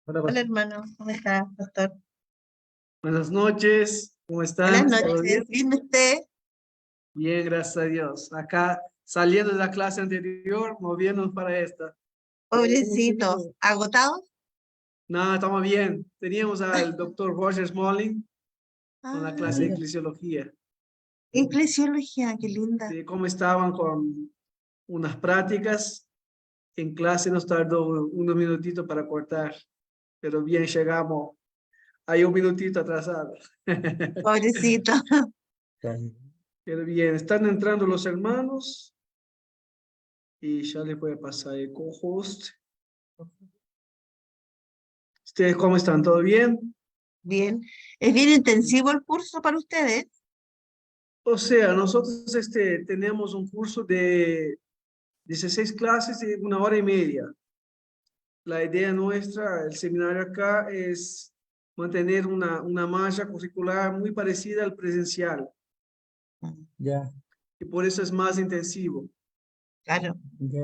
Hola, Hola pastor. hermano, ¿cómo está, pastor? Buenas noches, ¿cómo Buenas están? ¿Todo bien? noches, ¿bien usted? Bien, gracias a Dios. Acá saliendo de la clase anterior, moviéndonos para esta. Pobrecito, ¿agotado? No, estamos bien. Teníamos al doctor Roger Smalling con la Ah, clase de Mira, eclesiología. eclesiología, qué linda. Sí, cómo estaban con unas prácticas. En clase nos tardó unos minutitos para cortar, pero bien llegamos. Hay un minutito atrasado. Pobrecito. Pero bien, están entrando los hermanos y ya les voy a pasar el co-host. ¿Ustedes cómo están? ¿Todo bien? Bien. ¿Es bien intensivo el curso para ustedes? O sea, nosotros tenemos un curso de 16 clases de 1 hora y media. La idea nuestra, el seminario acá, es mantener una malla curricular muy parecida al presencial, ya, y por eso es más intensivo. Claro. ya.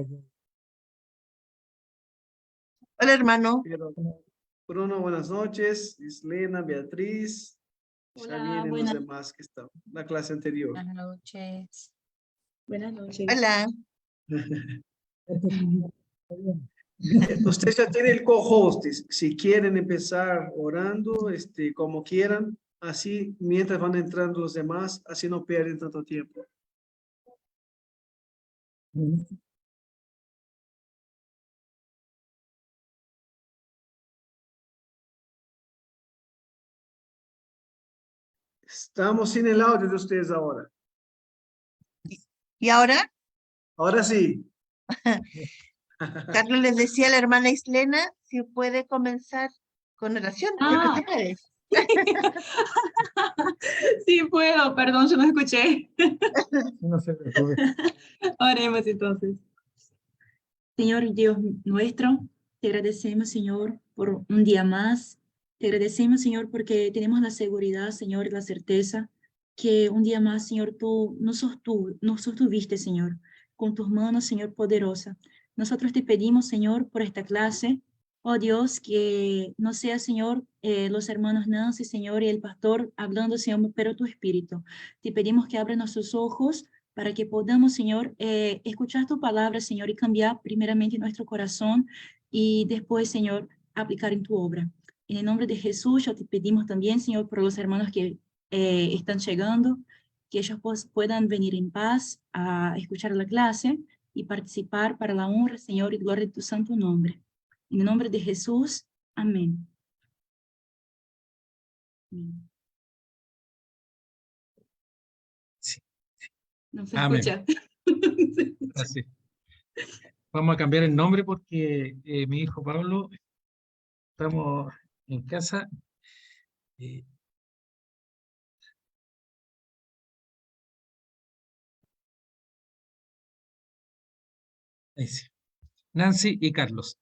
Hola hermano. Pero, Bruno, buenas noches. Islena, Beatriz. Ya Hola, vienen los buenas demás que están en la clase anterior. noches. Buenas noches. Hola. Usted ya tiene el co-host. Si quieren empezar orando, como quieran, así mientras van entrando los demás, así no pierden tanto tiempo. Estamos sin el audio de ustedes ahora. ¿Y ahora? Ahora sí. Carlos les decía a la hermana Islena si puede comenzar con oración, porque Ah. usted puede. Sí puedo, perdón, yo no escuché. No se preocupe. Oremos entonces. Señor Dios nuestro, te agradecemos, Señor, por un día más. Te agradecemos, Señor, porque tenemos la seguridad, Señor, y la certeza que un día más, Señor, tú nos sostuviste, Señor, con tus manos, Señor, poderosa. Nosotros te pedimos, Señor, por esta clase, oh Dios, que no sea, Señor, los hermanos Nancy, Señor, y el pastor hablando, Señor, pero tu espíritu. Te pedimos que abra nuestros ojos para que podamos, Señor, escuchar tu palabra, Señor, y cambiar primeramente nuestro corazón y después, Señor, aplicar en tu obra. En el nombre de Jesús, yo te pedimos también, Señor, por los hermanos que están llegando, que ellos puedan venir en paz a escuchar la clase y participar para la honra, Señor, y gloria de tu santo nombre. En el nombre de Jesús, amén. Amén. Sí. No se Amén. escucha. Así. Vamos a cambiar el nombre porque mi hijo Pablo, estamos en casa. eh, ahí sí. Nancy y Carlos.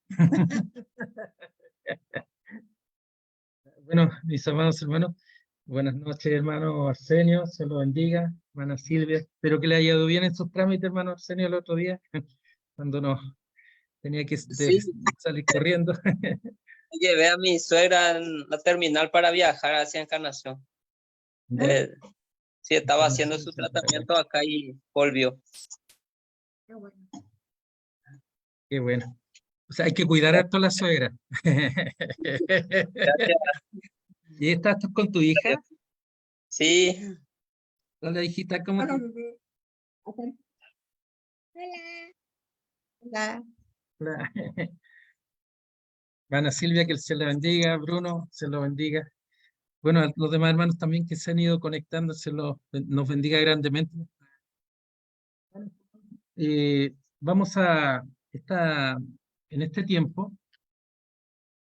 Bueno, mis amados hermanos, buenas noches, hermano Arsenio, se lo bendiga, hermana Silvia, espero que le haya ido bien en sus trámites, hermano Arsenio, el otro día, cuando no tenía que Sí, salir corriendo. llevé a mi suegra en la terminal para viajar hacia Encarnación. Sí, estaba haciendo su tratamiento acá y volvió. Qué bueno. O sea, hay que cuidar harto a la suegra. Gracias. ¿Y estás con tu hija? Sí, Hola, hijita, ¿cómo te... Hola. Hola. Hermana Silvia, que se la bendiga, Bruno, se lo bendiga. Bueno, a los demás hermanos también que se han ido conectando, nos bendiga grandemente. Vamos a, en este tiempo,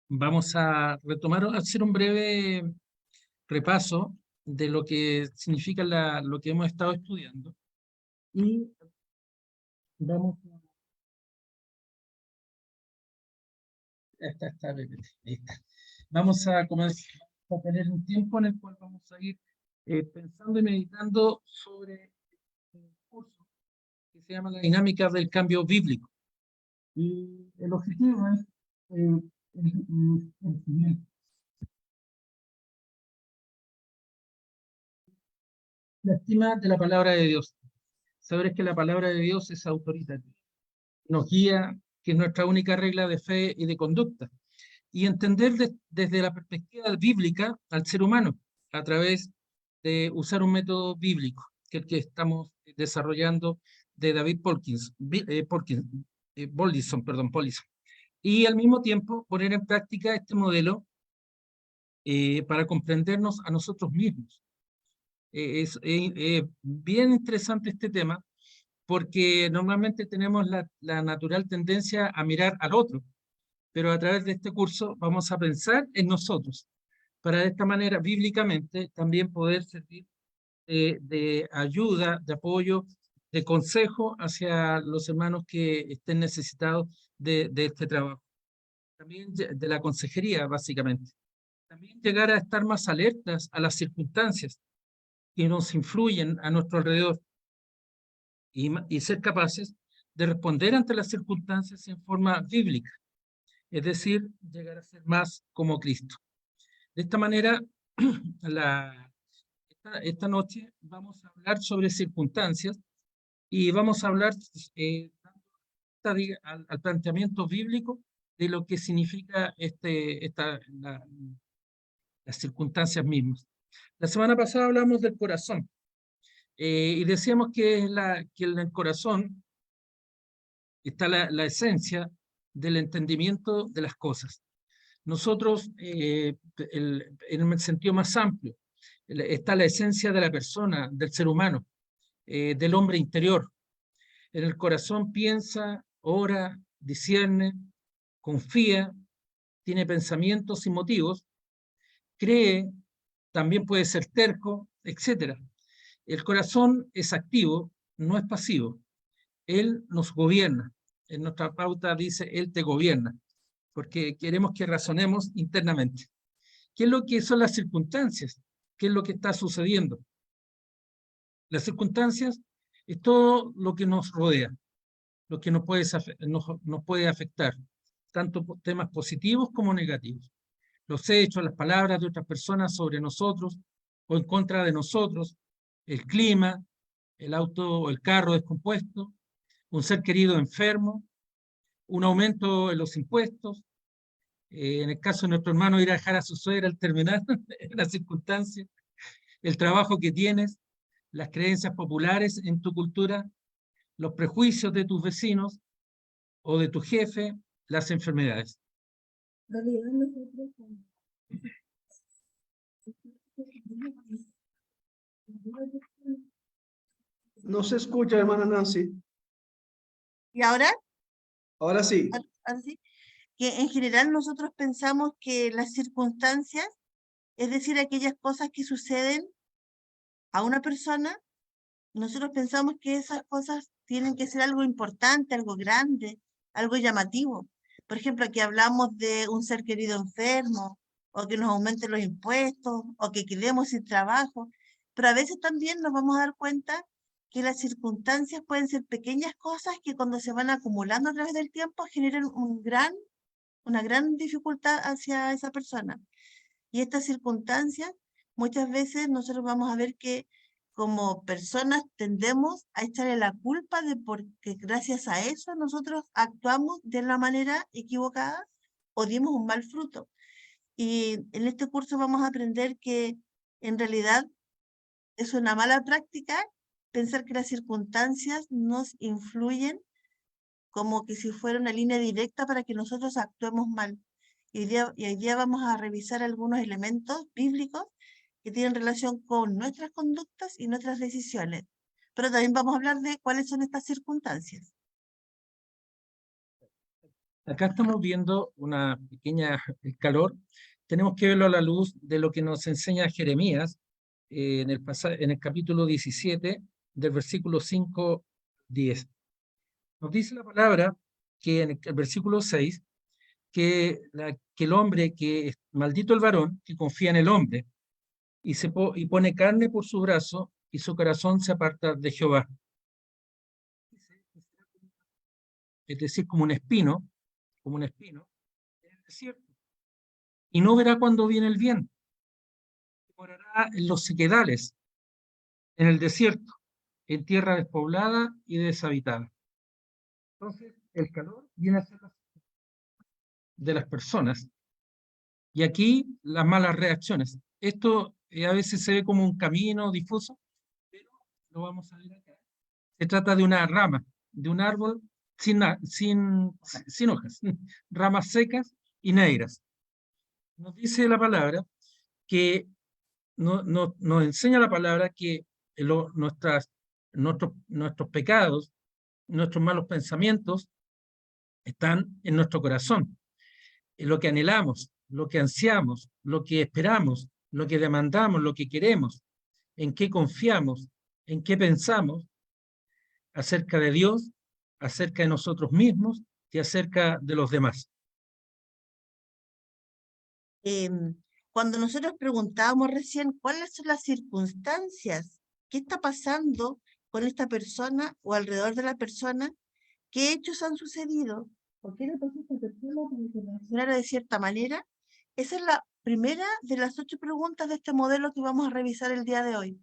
vamos a retomar, hacer un breve repaso de lo que significa lo que hemos estado estudiando. Y vamos a... Ahí está. Vamos a comenzar a tener un tiempo en el cual vamos a ir pensando y meditando sobre un curso que se llama La dinámica del cambio bíblico. Y el objetivo es el siguiente. La estima de la palabra de Dios. Saber que la palabra de Dios es autoritativa. Nos guía, que es nuestra única regla de fe y de conducta. Y entender desde la perspectiva bíblica al ser humano, a través de usar un método bíblico, que es el que estamos desarrollando de David Pollison. Y al mismo tiempo poner en práctica este modelo para comprendernos a nosotros mismos. Es bien interesante este tema, porque normalmente tenemos la natural tendencia a mirar al otro, pero a través de este curso vamos a pensar en nosotros, para de esta manera, bíblicamente, también poder servir de ayuda, de apoyo, de consejo hacia los hermanos que estén necesitados de este trabajo. También de la consejería, básicamente. También llegar a estar más alertas a las circunstancias que nos influyen a nuestro alrededor y ser capaces de responder ante las circunstancias en forma bíblica, es decir, llegar a ser más como Cristo. De esta manera, esta noche vamos a hablar sobre circunstancias y vamos a hablar al planteamiento bíblico de lo que significa las circunstancias mismas. La semana pasada hablamos del corazón y decíamos que en el corazón está la esencia del entendimiento de las cosas. Nosotros, en el sentido más amplio, está la esencia de la persona, del ser humano, del hombre interior. En el corazón piensa, ora, discierne, confía, tiene pensamientos y motivos, cree, también puede ser terco, etc. El corazón es activo, no es pasivo. Él nos gobierna. En nuestra pauta dice, Él te gobierna, porque queremos que razonemos internamente. ¿Qué es lo que son las circunstancias? ¿Qué es lo que está sucediendo? Las circunstancias es todo lo que nos rodea, lo que nos puede afectar, tanto temas positivos como negativos. Los hechos, las palabras de otras personas sobre nosotros o en contra de nosotros, el clima, el auto o el carro descompuesto, un ser querido enfermo, un aumento en los impuestos, en el caso de nuestro hermano ir a dejar a su suegra al terminar la circunstancia, el trabajo que tienes, las creencias populares en tu cultura, los prejuicios de tus vecinos o de tu jefe, las enfermedades. No se escucha, hermana Nancy. ¿Y ahora? Ahora sí. Ahora sí. Que en general nosotros pensamos que las circunstancias, es decir, aquellas cosas que suceden a una persona, nosotros pensamos que esas cosas tienen que ser algo importante, algo grande, algo llamativo. Por ejemplo, aquí hablamos de un ser querido enfermo, o que nos aumenten los impuestos, o que quedemos sin trabajo, pero a veces también nos vamos a dar cuenta que las circunstancias pueden ser pequeñas cosas que cuando se van acumulando a través del tiempo generan una gran dificultad hacia esa persona. Y estas circunstancias, muchas veces nosotros vamos a ver que como personas tendemos a echarle la culpa de porque gracias a eso nosotros actuamos de la manera equivocada o dimos un mal fruto. Y en este curso vamos a aprender que en realidad es una mala práctica pensar que las circunstancias nos influyen como que si fuera una línea directa para que nosotros actuemos mal. Y hoy día vamos a revisar algunos elementos bíblicos que tienen relación con nuestras conductas y nuestras decisiones. Pero también vamos a hablar de cuáles son estas circunstancias. Acá estamos viendo una pequeña calor. Tenemos que verlo a la luz de lo que nos enseña Jeremías en el capítulo 17, del versículo 5, 10. Nos dice la palabra que en el versículo 6, que el hombre, maldito el varón que confía en el hombre y pone carne por su brazo y su corazón se aparta de Jehová. Es decir, como un espino en el desierto. y no verá cuando viene el bien. Morará en los sequedales, en el desierto, en tierra despoblada y deshabitada. Entonces, el calor viene a ser de las personas. Y aquí las malas reacciones. Esto a veces se ve como un camino difuso, pero lo vamos a ver acá. Se trata de una rama, de un árbol sin hojas, ramas secas y negras. Nos dice la palabra que nos enseña la palabra que nuestros pecados, nuestros malos pensamientos están en nuestro corazón. Lo que anhelamos, lo que ansiamos, lo que esperamos, lo que demandamos, lo que queremos, en qué confiamos, en qué pensamos acerca de Dios, acerca de nosotros mismos y acerca de los demás. Cuando nosotros preguntábamos recién cuáles son las circunstancias, qué está pasando con esta persona o alrededor de la persona, qué hechos han sucedido, por qué le pasó a esta persona para que reaccionara de cierta manera, esa es la primera de las 8 preguntas de este modelo que vamos a revisar el día de hoy.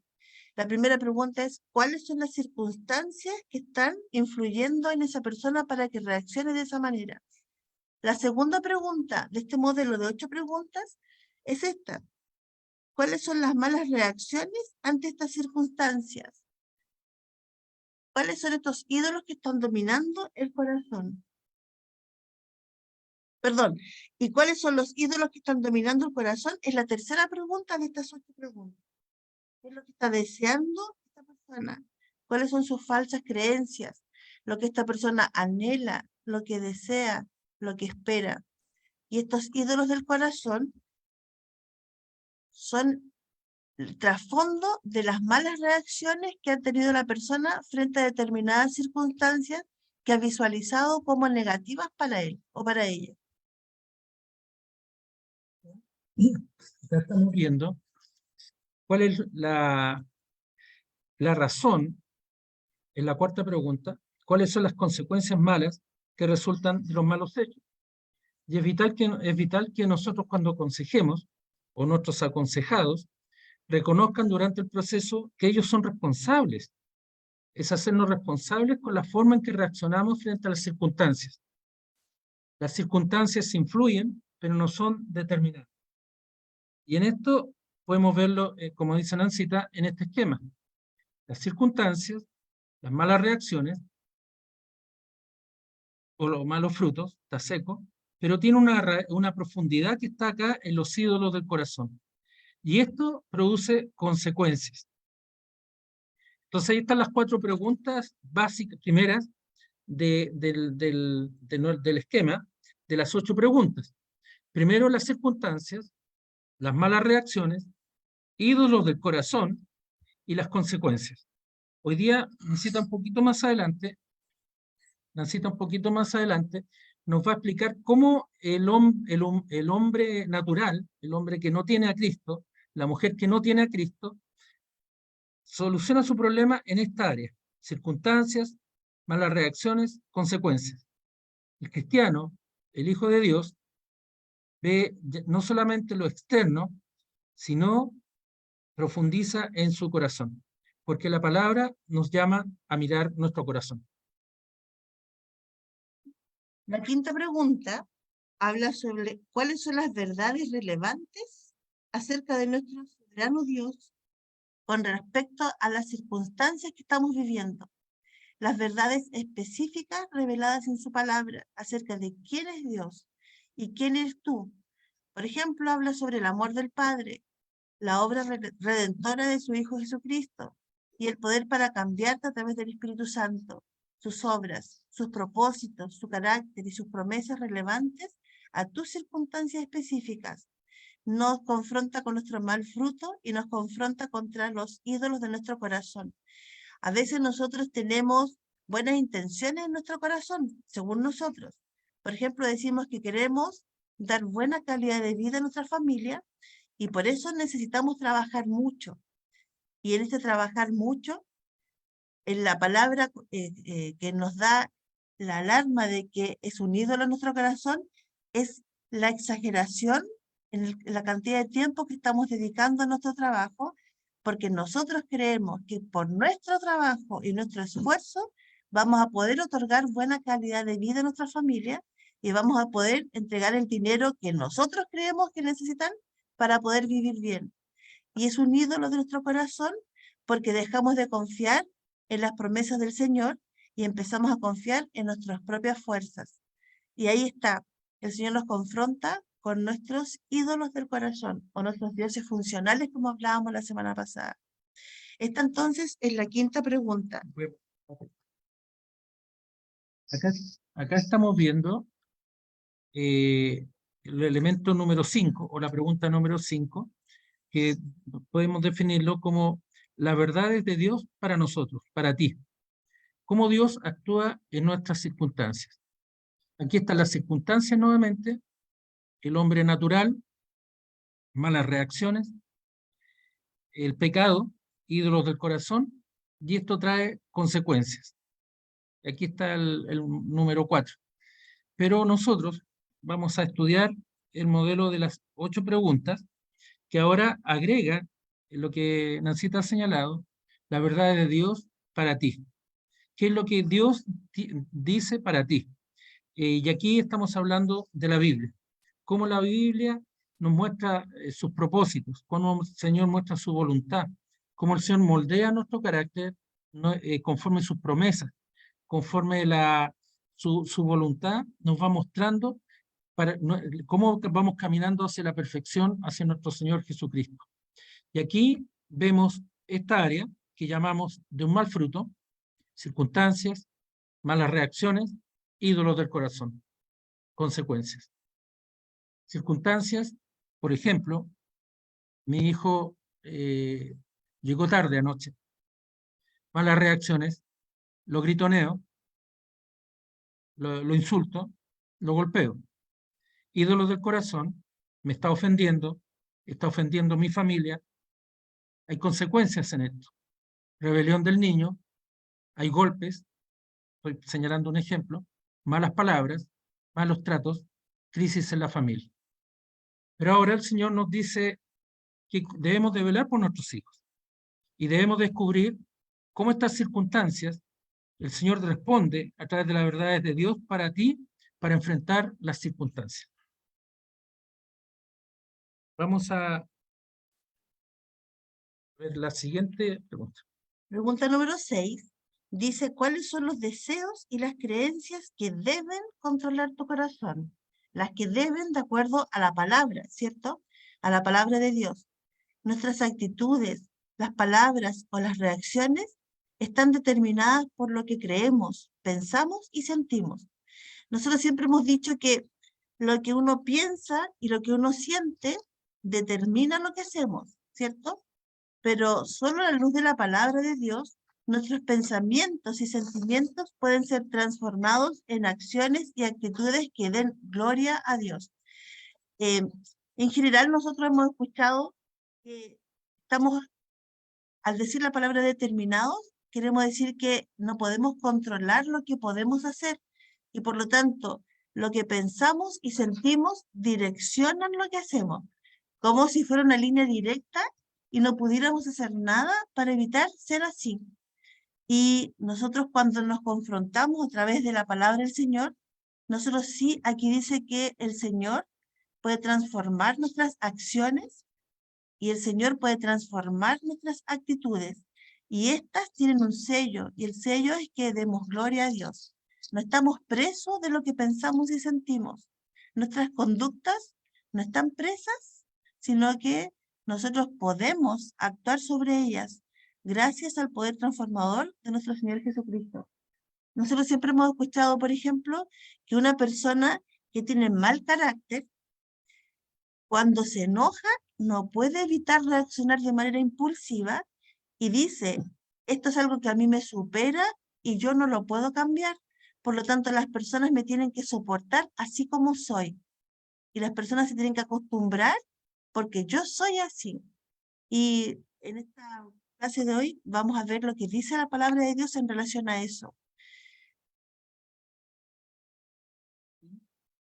La primera pregunta es, ¿cuáles son las circunstancias que están influyendo en esa persona para que reaccione de esa manera? La segunda pregunta de este modelo de 8 preguntas es esta. ¿Cuáles son las malas reacciones ante estas circunstancias? ¿Cuáles son estos ídolos que están dominando el corazón? Perdón, ¿y cuáles son los ídolos que están dominando el corazón? Es la tercera pregunta de estas 8 preguntas. ¿Qué es lo que está deseando esta persona? ¿Cuáles son sus falsas creencias? Lo que esta persona anhela, lo que desea, lo que espera. Y estos ídolos del corazón son el trasfondo de las malas reacciones que ha tenido la persona frente a determinadas circunstancias que ha visualizado como negativas para él o para ella. Ya estamos viendo cuál es la razón, en la cuarta pregunta, cuáles son las consecuencias malas que resultan de los malos hechos. Y es vital que nosotros cuando aconsejemos, o nuestros aconsejados, reconozcan durante el proceso que ellos son responsables. Es hacernos responsables con la forma en que reaccionamos frente a las circunstancias. Las circunstancias influyen, pero no son determinantes. Y en esto podemos verlo, como dice Nancita, en este esquema. Las circunstancias, las malas reacciones, o los malos frutos, está seco, pero tiene una profundidad que está acá en los ídolos del corazón. Y esto produce consecuencias. Entonces ahí están las 4 preguntas básicas, primeras, del esquema, de las 8 preguntas. Primero, las circunstancias, las malas reacciones, ídolos del corazón y las consecuencias. Hoy día, Nancita un poquito más adelante, nos va a explicar cómo el hombre natural, el hombre que no tiene a Cristo, la mujer que no tiene a Cristo, soluciona su problema en esta área: circunstancias, malas reacciones, consecuencias. El cristiano, el Hijo de Dios, ve no solamente lo externo, sino profundiza en su corazón, porque la palabra nos llama a mirar nuestro corazón. La quinta pregunta habla sobre cuáles son las verdades relevantes acerca de nuestro soberano Dios con respecto a las circunstancias que estamos viviendo. Las verdades específicas reveladas en su palabra acerca de quién es Dios y quién eres tú. Por ejemplo, habla sobre el amor del Padre, la obra redentora de su Hijo Jesucristo y el poder para cambiarte a través del Espíritu Santo, sus obras, sus propósitos, su carácter y sus promesas relevantes a tus circunstancias específicas. Nos confronta con nuestro mal fruto y nos confronta contra los ídolos de nuestro corazón. A veces nosotros tenemos buenas intenciones en nuestro corazón, según nosotros. Por ejemplo, decimos que queremos dar buena calidad de vida a nuestra familia y por eso necesitamos trabajar mucho. Y en este trabajar mucho, en la palabra que nos da la alarma de que es un ídolo en nuestro corazón, es la exageración en la cantidad de tiempo que estamos dedicando a nuestro trabajo, porque nosotros creemos que por nuestro trabajo y nuestro esfuerzo vamos a poder otorgar buena calidad de vida a nuestra familia y vamos a poder entregar el dinero que nosotros creemos que necesitan para poder vivir bien. Y es un ídolo de nuestro corazón porque dejamos de confiar en las promesas del Señor y empezamos a confiar en nuestras propias fuerzas. Y ahí está, el Señor nos confronta con nuestros ídolos del corazón o nuestros dioses funcionales, como hablábamos la semana pasada. Esta entonces es la quinta pregunta. Acá estamos viendo el elemento número 5 o la pregunta número 5, que podemos definirlo como las verdades de Dios para nosotros, para ti. ¿Cómo Dios actúa en nuestras circunstancias? Aquí están las circunstancias nuevamente, el hombre natural, malas reacciones, el pecado, ídolos del corazón, y esto trae consecuencias. Aquí está el número 4. Pero nosotros vamos a estudiar el modelo de las 8 preguntas, que ahora agrega lo que Nancita ha señalado, la verdad de Dios para ti. ¿Qué es lo que Dios dice para ti? Y aquí estamos hablando de la Biblia. Cómo la Biblia nos muestra sus propósitos, cómo el Señor muestra su voluntad, cómo el Señor moldea nuestro carácter conforme sus promesas, conforme su voluntad nos va mostrando cómo vamos caminando hacia la perfección, hacia nuestro Señor Jesucristo. Y aquí vemos esta área que llamamos de un mal fruto, circunstancias, malas reacciones, ídolos del corazón, consecuencias. Circunstancias, por ejemplo, mi hijo llegó tarde anoche. Malas reacciones, lo gritoneo, lo insulto, lo golpeo. Ídolos del corazón, me está ofendiendo a mi familia. Hay consecuencias en esto. Rebelión del niño, hay golpes, estoy señalando un ejemplo, malas palabras, malos tratos, crisis en la familia. Pero ahora el Señor nos dice que debemos de velar por nuestros hijos y debemos descubrir cómo estas circunstancias, el Señor responde a través de las verdades de Dios para ti, para enfrentar las circunstancias. Vamos a ver la siguiente pregunta. Pregunta número 6. Dice, ¿cuáles son los deseos y las creencias que deben controlar tu corazón? Las que deben de acuerdo a la palabra, ¿cierto? A la palabra de Dios. Nuestras actitudes, las palabras o las reacciones están determinadas por lo que creemos, pensamos y sentimos. Nosotros siempre hemos dicho que lo que uno piensa y lo que uno siente determina lo que hacemos, ¿cierto? Pero solo a la luz de la palabra de Dios, nuestros pensamientos y sentimientos pueden ser transformados en acciones y actitudes que den gloria a Dios. En general, nosotros hemos escuchado que estamos, al decir la palabra determinados, queremos decir que no podemos controlar lo que podemos hacer y por lo tanto, lo que pensamos y sentimos direccionan lo que hacemos, como si fuera una línea directa y no pudiéramos hacer nada para evitar ser así. Y nosotros cuando nos confrontamos a través de la palabra del Señor, nosotros sí, aquí dice que el Señor puede transformar nuestras acciones y el Señor puede transformar nuestras actitudes. Y estas tienen un sello, y el sello es que demos gloria a Dios. No estamos presos de lo que pensamos y sentimos. Nuestras conductas no están presas, sino que nosotros podemos actuar sobre ellas gracias al poder transformador de nuestro Señor Jesucristo. Nosotros siempre hemos escuchado, por ejemplo, que una persona que tiene mal carácter, cuando se enoja, no puede evitar reaccionar de manera impulsiva y dice, esto es algo que a mí me supera y yo no lo puedo cambiar. Por lo tanto, las personas me tienen que soportar así como soy. Y las personas se tienen que acostumbrar porque yo soy así. Y en esta clase de hoy vamos a ver lo que dice la palabra de Dios en relación a eso.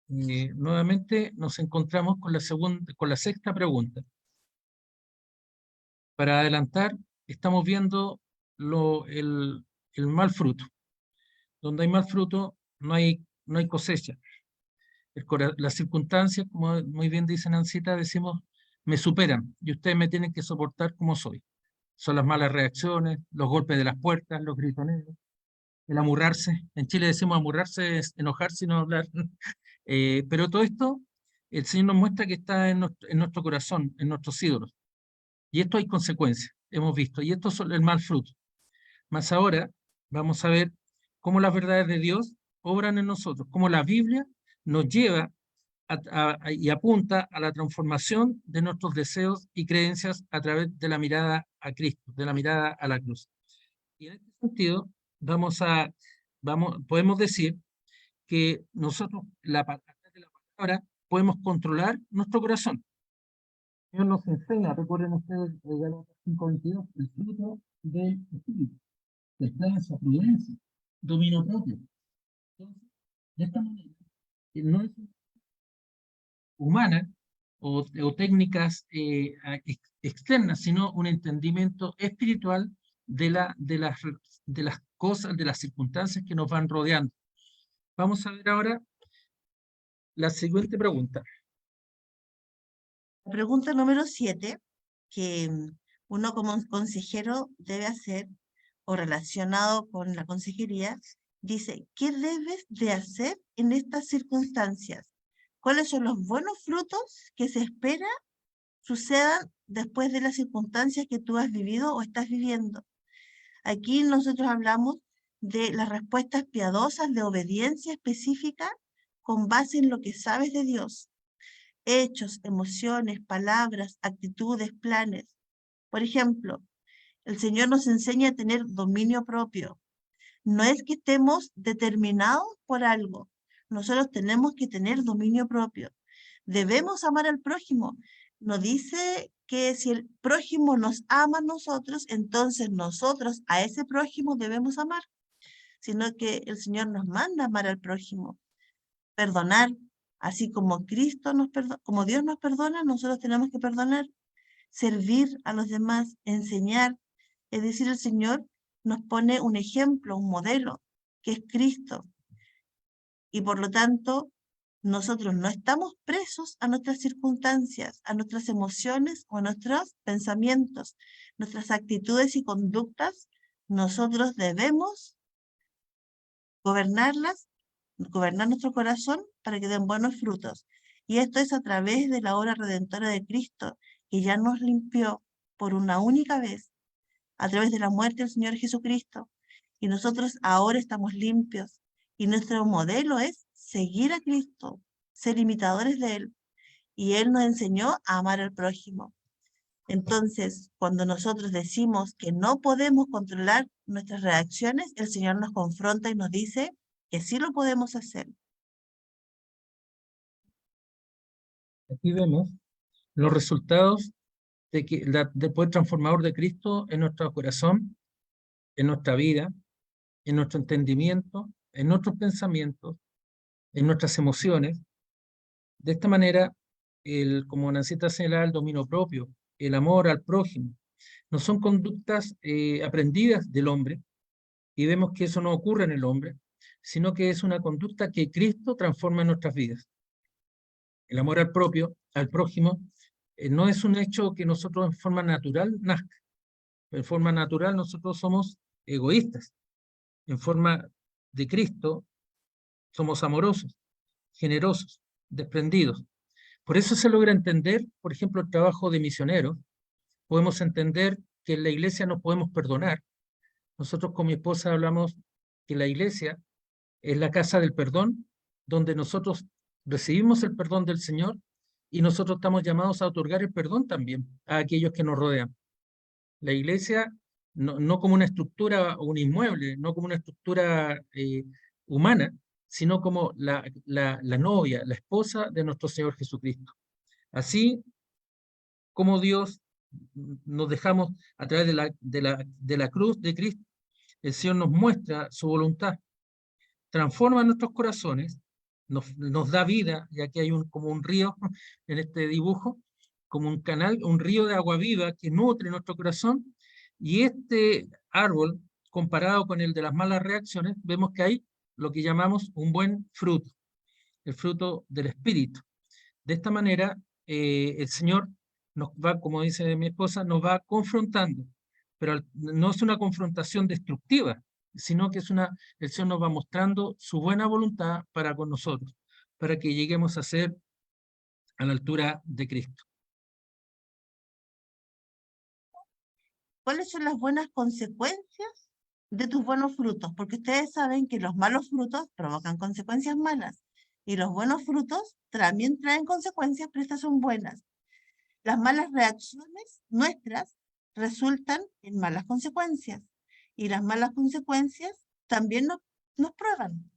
nuevamente nos encontramos con la sexta pregunta. Para adelantar, estamos viendo el mal fruto. Donde hay mal fruto, no hay cosecha. Las circunstancias, como muy bien dice Nancita, decimos, me superan y ustedes me tienen que soportar como soy. Son las malas reacciones, los golpes de las puertas, los gritoneos, el amurrarse. En Chile decimos amurrarse es enojarse y no hablar. Pero todo esto, el Señor nos muestra que está en nuestro corazón, en nuestros ídolos. Y esto hay consecuencias, hemos visto. Y esto es el mal fruto. Más ahora vamos a ver cómo las verdades de Dios obran en nosotros, cómo la Biblia nos lleva y apunta a la transformación de nuestros deseos y creencias a través de la mirada a Cristo, de la mirada a la cruz. Y en este sentido, podemos decir que nosotros, a través de la palabra, podemos controlar nuestro corazón. Dios nos enseña, recuerden ustedes, Gálatas 5:22, el fruto del Espíritu, templanza, prudencia, dominio propio. Entonces, de esta manera, que no es humana o técnicas externas, sino un entendimiento espiritual de las cosas, de las circunstancias que nos van rodeando. Vamos a ver ahora la siguiente pregunta. La pregunta número 7, que uno como consejero debe hacer o relacionado con la consejería, dice, ¿qué debes de hacer en estas circunstancias? ¿Cuáles son los buenos frutos que se espera sucedan después de las circunstancias que tú has vivido o estás viviendo? Aquí nosotros hablamos de las respuestas piadosas de obediencia específica con base en lo que sabes de Dios. Hechos, emociones, palabras, actitudes, planes. Por ejemplo, el Señor nos enseña a tener dominio propio. No es que estemos determinados por algo. Nosotros tenemos que tener dominio propio. Debemos amar al prójimo. Nos dice que si el prójimo nos ama a nosotros, entonces nosotros a ese prójimo debemos amar, sino que el Señor nos manda a amar al prójimo. Perdonar, así como como Dios nos perdona, nosotros tenemos que perdonar. Servir a los demás, enseñar. Es decir, el Señor nos pone un ejemplo, un modelo, que es Cristo. Y por lo tanto, nosotros no estamos presos a nuestras circunstancias, a nuestras emociones o a nuestros pensamientos, nuestras actitudes y conductas. Nosotros debemos gobernarlas, gobernar nuestro corazón para que den buenos frutos. Y esto es a través de la obra redentora de Cristo, que ya nos limpió por una única vez, a través de la muerte del Señor Jesucristo. Y nosotros ahora estamos limpios. Y nuestro modelo es seguir a Cristo, ser imitadores de Él. Y Él nos enseñó a amar al prójimo. Entonces, cuando nosotros decimos que no podemos controlar nuestras reacciones, el Señor nos confronta y nos dice que sí lo podemos hacer. Aquí vemos los resultados del poder transformador de Cristo en nuestro corazón, en nuestra vida, en nuestro entendimiento, en nuestros pensamientos, en nuestras emociones. De esta manera, como Nancita señalaba, el dominio propio, el amor al prójimo, no son conductas aprendidas del hombre, y vemos que eso no ocurre en el hombre, sino que es una conducta que Cristo transforma en nuestras vidas. El amor al prójimo, no es un hecho que nosotros en forma natural nazca. En forma natural nosotros somos egoístas. En forma de Cristo somos amorosos, generosos, desprendidos. Por eso se logra entender, por ejemplo, el trabajo de misioneros. Podemos entender que en la iglesia nos podemos perdonar. Nosotros con mi esposa hablamos que la iglesia es la casa del perdón, donde nosotros recibimos el perdón del Señor y nosotros estamos llamados a otorgar el perdón también a aquellos que nos rodean. La iglesia, no como una estructura o un inmueble, no como una estructura humana, sino como la novia, la esposa de nuestro Señor Jesucristo. Así como Dios nos dejamos a través de la cruz de Cristo, el Señor nos muestra su voluntad, transforma nuestros corazones nos da vida, ya que hay como un río en este dibujo, como un canal, un río de agua viva que nutre nuestro corazón, y este árbol, comparado con el de las malas reacciones, vemos que hay lo que llamamos un buen fruto, el fruto del Espíritu. De esta manera, el Señor nos va, como dice mi esposa, nos va confrontando, pero no es una confrontación destructiva, sino que el Señor nos va mostrando su buena voluntad para con nosotros, para que lleguemos a ser a la altura de Cristo. ¿Cuáles son las buenas consecuencias de tus buenos frutos? Porque ustedes saben que los malos frutos provocan consecuencias malas y los buenos frutos también traen consecuencias, pero estas son buenas. Las malas reacciones nuestras resultan en malas consecuencias y las malas consecuencias también nos prueban.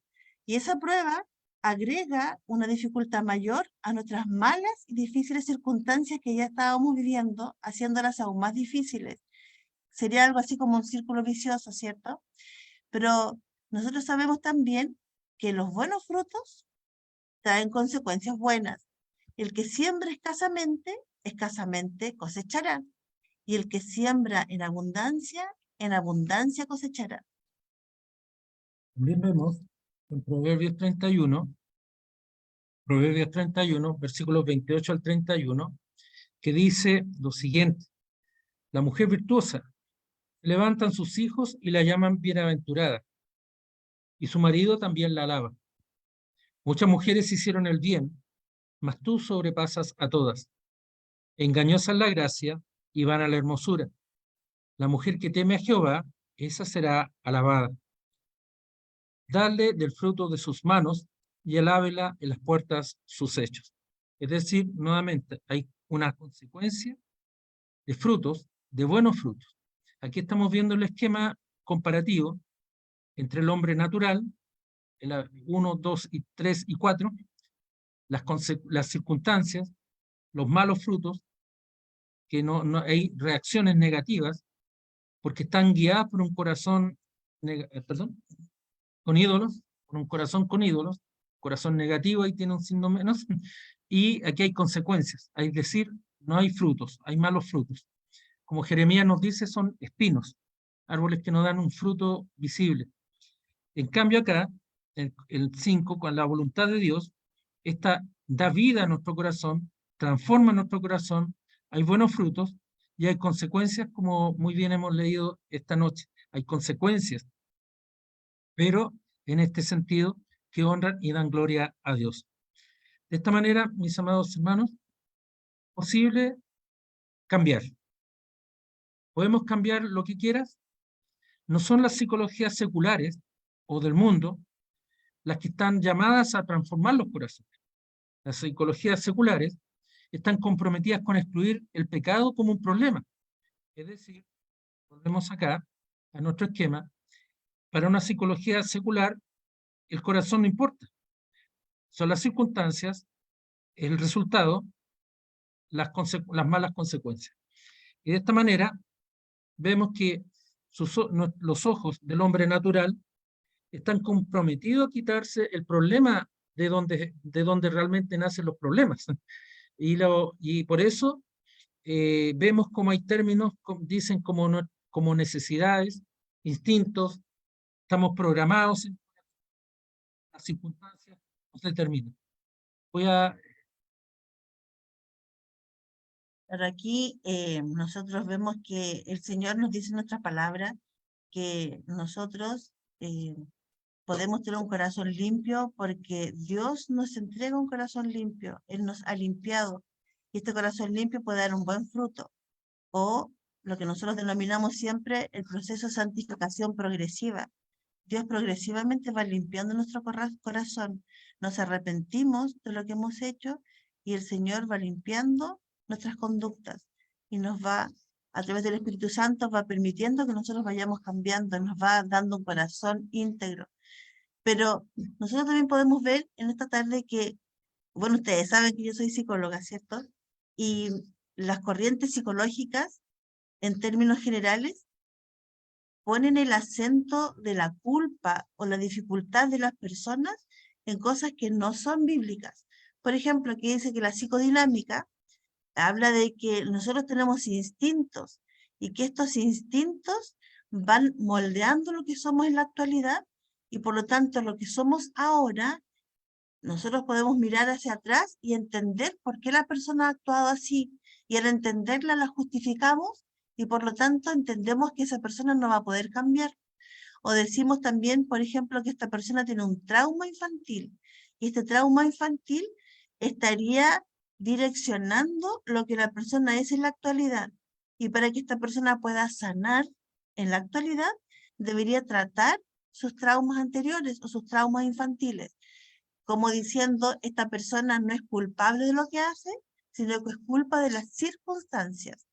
Y esa prueba agrega una dificultad mayor a nuestras malas y difíciles circunstancias que ya estábamos viviendo, haciéndolas aún más difíciles. Sería algo así como un círculo vicioso, ¿cierto? Pero nosotros sabemos también que los buenos frutos traen consecuencias buenas. El que siembra escasamente cosechará. Y el que siembra en abundancia cosechará. También vemos en Proverbios 31, versículos 28 al 31, que dice lo siguiente: la mujer virtuosa levantan sus hijos y la llaman bienaventurada, y su marido también la alaba. Muchas mujeres hicieron el bien, mas tú sobrepasas a todas. Engañosa es la gracia y vana la hermosura. La mujer que teme a Jehová, esa será alabada. Dale del fruto de sus manos y alábela en las puertas sus hechos. Es decir, nuevamente, hay una consecuencia de frutos, de buenos frutos. Aquí estamos viendo el esquema comparativo entre el hombre natural, el 1, 2, 3 y 4, las circunstancias, los malos frutos, que no hay reacciones negativas, porque están guiadas por un corazón, con ídolos, con un corazón con ídolos, corazón negativo, ahí tiene un signo menos, y aquí hay consecuencias, es decir, no hay frutos, hay malos frutos. Como Jeremías nos dice, son espinos, árboles que no dan un fruto visible. En cambio acá, el 5, con la voluntad de Dios, esta da vida a nuestro corazón, transforma nuestro corazón, hay buenos frutos y hay consecuencias, como muy bien hemos leído esta noche. Hay consecuencias, pero en este sentido que honran y dan gloria a Dios. De esta manera, mis amados hermanos, es posible cambiar. ¿Podemos cambiar lo que quieras? No son las psicologías seculares o del mundo las que están llamadas a transformar los corazones. Las psicologías seculares están comprometidas con excluir el pecado como un problema. Es decir, volvemos acá a nuestro esquema, para una psicología secular el corazón no importa. Son las circunstancias, el resultado, las malas consecuencias. Y de esta manera vemos que los ojos del hombre natural están comprometidos a quitarse el problema de donde realmente nacen los problemas. Y por eso vemos como hay términos, dicen como necesidades, instintos, estamos programados, las circunstancias nos determinan. Pero aquí nosotros vemos que el Señor nos dice en nuestra palabra que nosotros podemos tener un corazón limpio porque Dios nos entrega un corazón limpio. Él nos ha limpiado y este corazón limpio puede dar un buen fruto. O lo que nosotros denominamos siempre el proceso de santificación progresiva. Dios progresivamente va limpiando nuestro corazón. Nos arrepentimos de lo que hemos hecho y el Señor va limpiando nuestras conductas y nos va, a través del Espíritu Santo, va permitiendo que nosotros vayamos cambiando, nos va dando un corazón íntegro. Pero nosotros también podemos ver en esta tarde que, bueno, ustedes saben que yo soy psicóloga, ¿cierto? Y las corrientes psicológicas, en términos generales, ponen el acento de la culpa o la dificultad de las personas en cosas que no son bíblicas. Por ejemplo, aquí dice que la psicodinámica habla de que nosotros tenemos instintos y que estos instintos van moldeando lo que somos en la actualidad y por lo tanto lo que somos ahora, nosotros podemos mirar hacia atrás y entender por qué la persona ha actuado así y al entenderla la justificamos y por lo tanto entendemos que esa persona no va a poder cambiar. O decimos también, por ejemplo, que esta persona tiene un trauma infantil y este trauma infantil estaría direccionando lo que la persona es en la actualidad. Y para que esta persona pueda sanar en la actualidad, debería tratar sus traumas anteriores o sus traumas infantiles. Como diciendo, esta persona no es culpable de lo que hace, sino que es culpa de las circunstancias.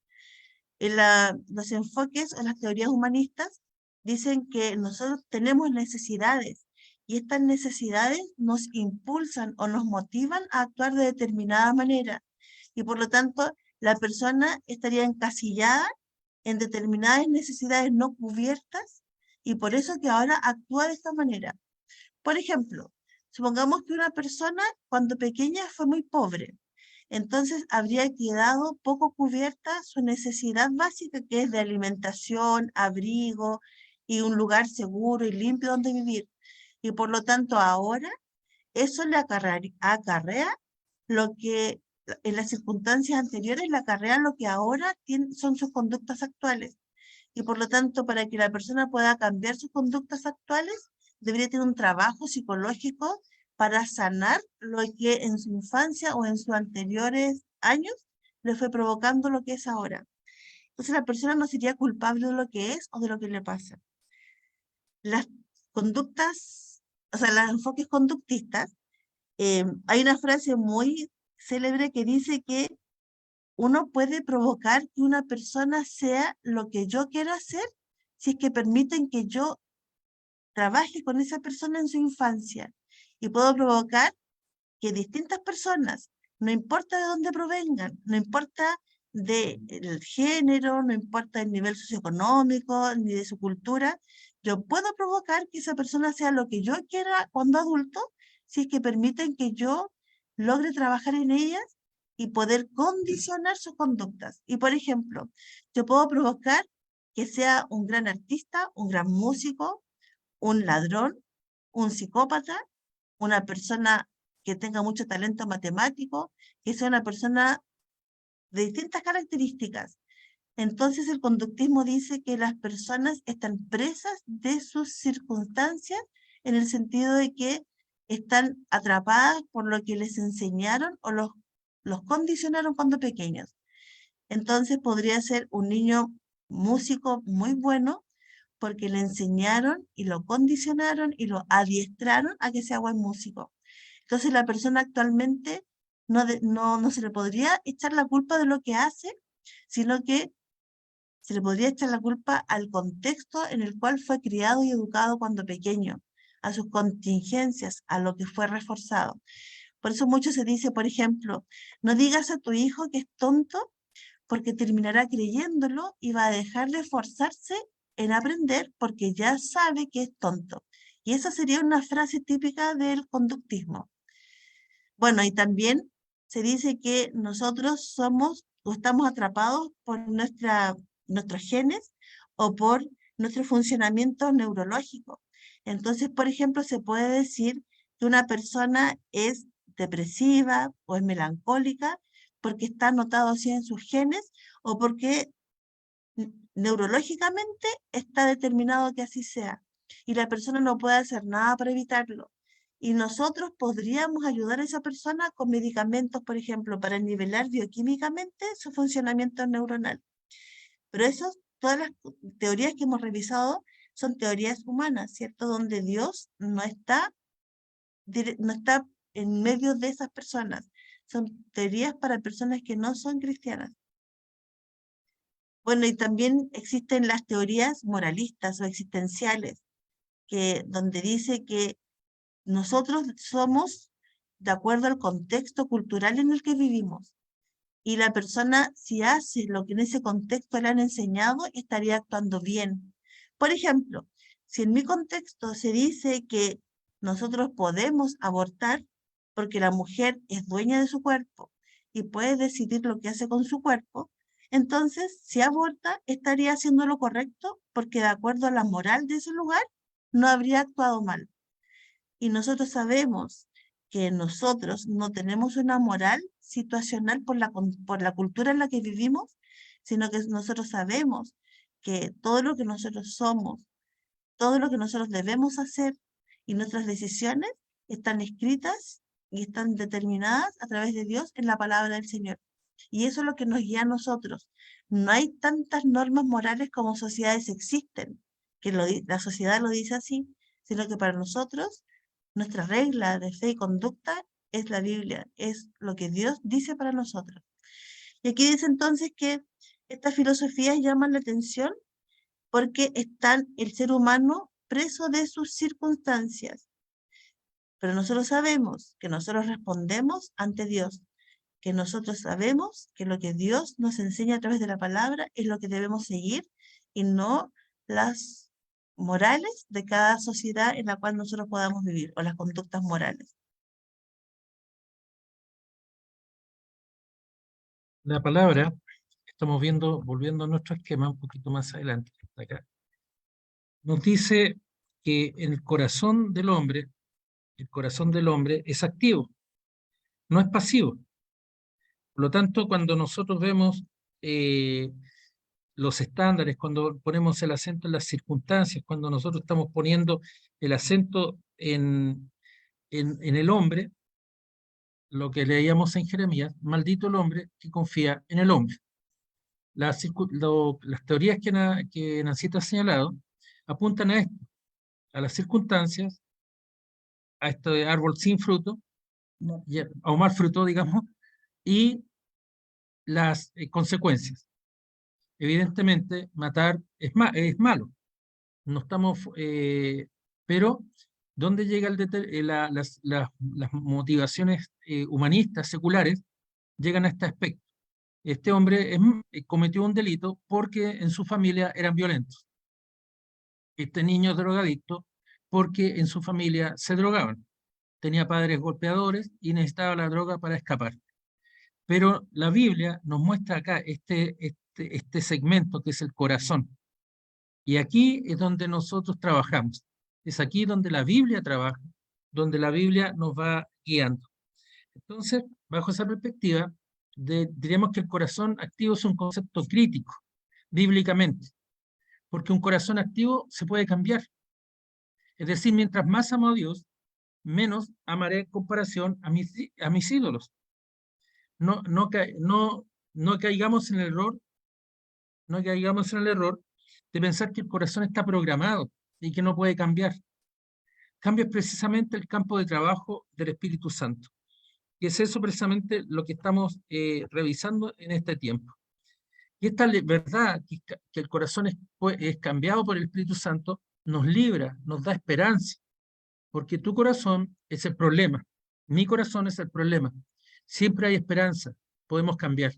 Los enfoques o las teorías humanistas dicen que nosotros tenemos necesidades y estas necesidades nos impulsan o nos motivan a actuar de determinada manera y por lo tanto la persona estaría encasillada en determinadas necesidades no cubiertas y por eso que ahora actúa de esta manera. Por ejemplo, supongamos que una persona cuando pequeña fue muy pobre. Entonces habría quedado poco cubierta su necesidad básica que es de alimentación, abrigo y un lugar seguro y limpio donde vivir. Y por lo tanto ahora eso le acarrea lo que en las circunstancias anteriores le acarrea lo que ahora son sus conductas actuales. Y por lo tanto para que la persona pueda cambiar sus conductas actuales debería tener un trabajo psicológico para sanar lo que en su infancia o en sus anteriores años le fue provocando lo que es ahora. Entonces la persona no sería culpable de lo que es o de lo que le pasa. Las conductas, o sea, los enfoques conductistas, hay una frase muy célebre que dice que uno puede provocar que una persona sea lo que yo quiero hacer si es que permiten que yo trabaje con esa persona en su infancia. Y puedo provocar que distintas personas, no importa de dónde provengan, no importa del género, no importa el nivel socioeconómico, ni de su cultura, yo puedo provocar que esa persona sea lo que yo quiera cuando adulto, si es que permiten que yo logre trabajar en ellas y poder condicionar sus conductas. Y por ejemplo, yo puedo provocar que sea un gran artista, un gran músico, un ladrón, un psicópata, una persona que tenga mucho talento matemático, que sea una persona de distintas características. Entonces el conductismo dice que las personas están presas de sus circunstancias en el sentido de que están atrapadas por lo que les enseñaron o los condicionaron cuando pequeños. Entonces podría ser un niño músico muy bueno porque le enseñaron y lo condicionaron y lo adiestraron a que sea buen músico. Entonces la persona actualmente no se le podría echar la culpa de lo que hace, sino que se le podría echar la culpa al contexto en el cual fue criado y educado cuando pequeño, a sus contingencias, a lo que fue reforzado. Por eso mucho se dice, por ejemplo, no digas a tu hijo que es tonto porque terminará creyéndolo y va a dejar de esforzarse en aprender porque ya sabe que es tonto. Y esa sería una frase típica del conductismo. Bueno, y también se dice que nosotros somos o estamos atrapados por nuestros genes o por nuestro funcionamiento neurológico. Entonces, por ejemplo, se puede decir que una persona es depresiva o es melancólica porque está anotado así en sus genes o porque neurológicamente está determinado que así sea. Y la persona no puede hacer nada para evitarlo. Y nosotros podríamos ayudar a esa persona con medicamentos, por ejemplo, para nivelar bioquímicamente su funcionamiento neuronal. Pero todas las teorías que hemos revisado son teorías humanas, ¿cierto? Donde Dios no está en medio de esas personas. Son teorías para personas que no son cristianas. Bueno, y también existen las teorías moralistas o existenciales, donde dice que nosotros somos de acuerdo al contexto cultural en el que vivimos. Y la persona, si hace lo que en ese contexto le han enseñado, estaría actuando bien. Por ejemplo, si en mi contexto se dice que nosotros podemos abortar porque la mujer es dueña de su cuerpo y puede decidir lo que hace con su cuerpo, entonces si aborta estaría haciendo lo correcto porque de acuerdo a la moral de ese lugar no habría actuado mal. Y nosotros sabemos que nosotros no tenemos una moral situacional por la cultura en la que vivimos, sino que nosotros sabemos que todo lo que nosotros somos, todo lo que nosotros debemos hacer y nuestras decisiones están escritas y están determinadas a través de Dios en la palabra del Señor. Y eso es lo que nos guía a nosotros. No hay tantas normas morales como sociedades existen, que la sociedad lo dice así, sino que para nosotros nuestra regla de fe y conducta es la Biblia, es lo que Dios dice para nosotros. Y aquí dice entonces que estas filosofías llaman la atención porque están el ser humano preso de sus circunstancias. Pero nosotros sabemos que nosotros respondemos ante Dios, que nosotros sabemos que lo que Dios nos enseña a través de la palabra es lo que debemos seguir y no las morales de cada sociedad en la cual nosotros podamos vivir o las conductas morales. La palabra, estamos viendo, volviendo a nuestro esquema un poquito más adelante, acá, nos dice que en el corazón del hombre es activo, no es pasivo. Por lo tanto, cuando nosotros vemos los estándares, cuando ponemos el acento en las circunstancias, cuando nosotros estamos poniendo el acento en el hombre, lo que leíamos en Jeremías, maldito el hombre que confía en el hombre. Las teorías que Nancita ha señalado apuntan a esto, a las circunstancias, a este árbol sin fruto, o mal fruto, digamos, y las consecuencias. Evidentemente, matar es malo. No estamos, pero ¿dónde llega las motivaciones humanistas, seculares, llegan a este aspecto? Este hombre cometió un delito porque en su familia eran violentos. Este niño es drogadicto porque en su familia se drogaban. Tenía padres golpeadores y necesitaba la droga para escapar. Pero la Biblia nos muestra acá este segmento que es el corazón. Y aquí es donde nosotros trabajamos. Es aquí donde la Biblia trabaja, donde la Biblia nos va guiando. Entonces, bajo esa perspectiva, diríamos que el corazón activo es un concepto crítico, bíblicamente, porque un corazón activo se puede cambiar. Es decir, mientras más amo a Dios, menos amaré en comparación a mis ídolos. No caigamos en el error, no caigamos en el error de pensar que el corazón está programado y que no puede cambiar. Cambia precisamente el campo de trabajo del Espíritu Santo. Y es eso precisamente lo que estamos revisando en este tiempo. Y esta verdad, que el corazón es cambiado por el Espíritu Santo, nos libra, nos da esperanza, porque tu corazón es el problema, mi corazón es el problema. Siempre hay esperanza, podemos cambiar.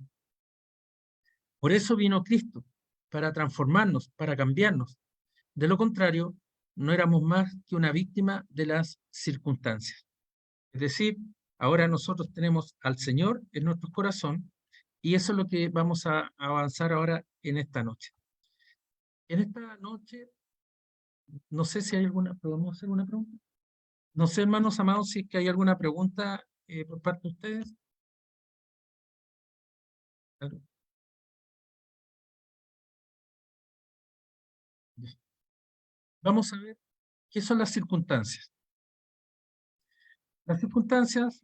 Por eso vino Cristo, para transformarnos, para cambiarnos. De lo contrario, no éramos más que una víctima de las circunstancias. Es decir, ahora nosotros tenemos al Señor en nuestro corazón y eso es lo que vamos a avanzar ahora en esta noche. En esta noche, no sé si hay ¿podemos hacer una pregunta? No sé, hermanos amados, si es que hay alguna pregunta por parte de ustedes. Claro. Vamos a ver qué son las circunstancias. Las circunstancias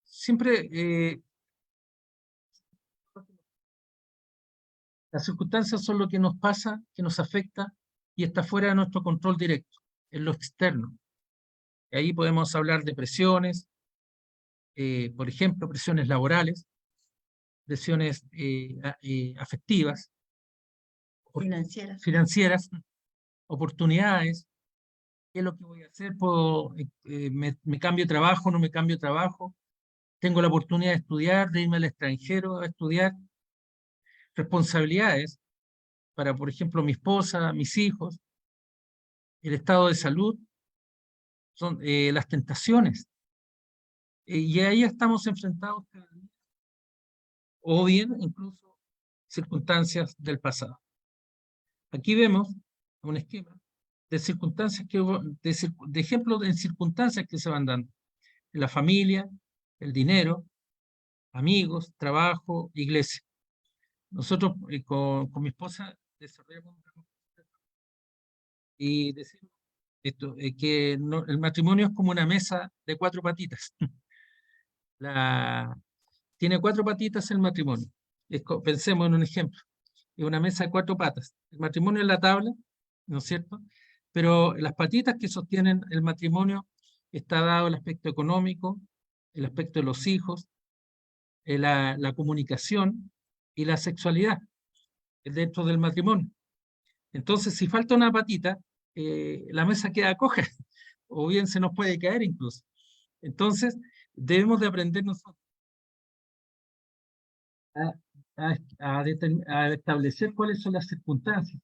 siempre, las circunstancias son lo que nos pasa, que nos afecta y está fuera de nuestro control directo, en lo externo. Y ahí podemos hablar de presiones, por ejemplo, presiones laborales, presiones afectivas, financieras, oportunidades, qué es lo que voy a hacer, me cambio de trabajo, no me cambio de trabajo, tengo la oportunidad de estudiar, de irme al extranjero a estudiar, responsabilidades para, por ejemplo, mi esposa, mis hijos, el estado de salud, son las tentaciones. Y ahí estamos enfrentados cada día, o bien incluso circunstancias del pasado. Aquí vemos un esquema de circunstancias de ejemplos de circunstancias que se van dando. La familia, el dinero, amigos, trabajo, iglesia. Nosotros con mi esposa desarrollamos y decimos esto, que el matrimonio es como una mesa de 4 patitas. Tiene 4 patitas el matrimonio. Pensemos en un ejemplo. Es una mesa de 4 patas. El matrimonio es la tabla, ¿no es cierto? Pero las patitas que sostienen el matrimonio está dado el aspecto económico, el aspecto de los hijos, la comunicación y la sexualidad dentro del matrimonio. Entonces, si falta una patita, la mesa queda coja, o bien se nos puede caer incluso. Entonces, debemos de aprender nosotros a establecer cuáles son las circunstancias.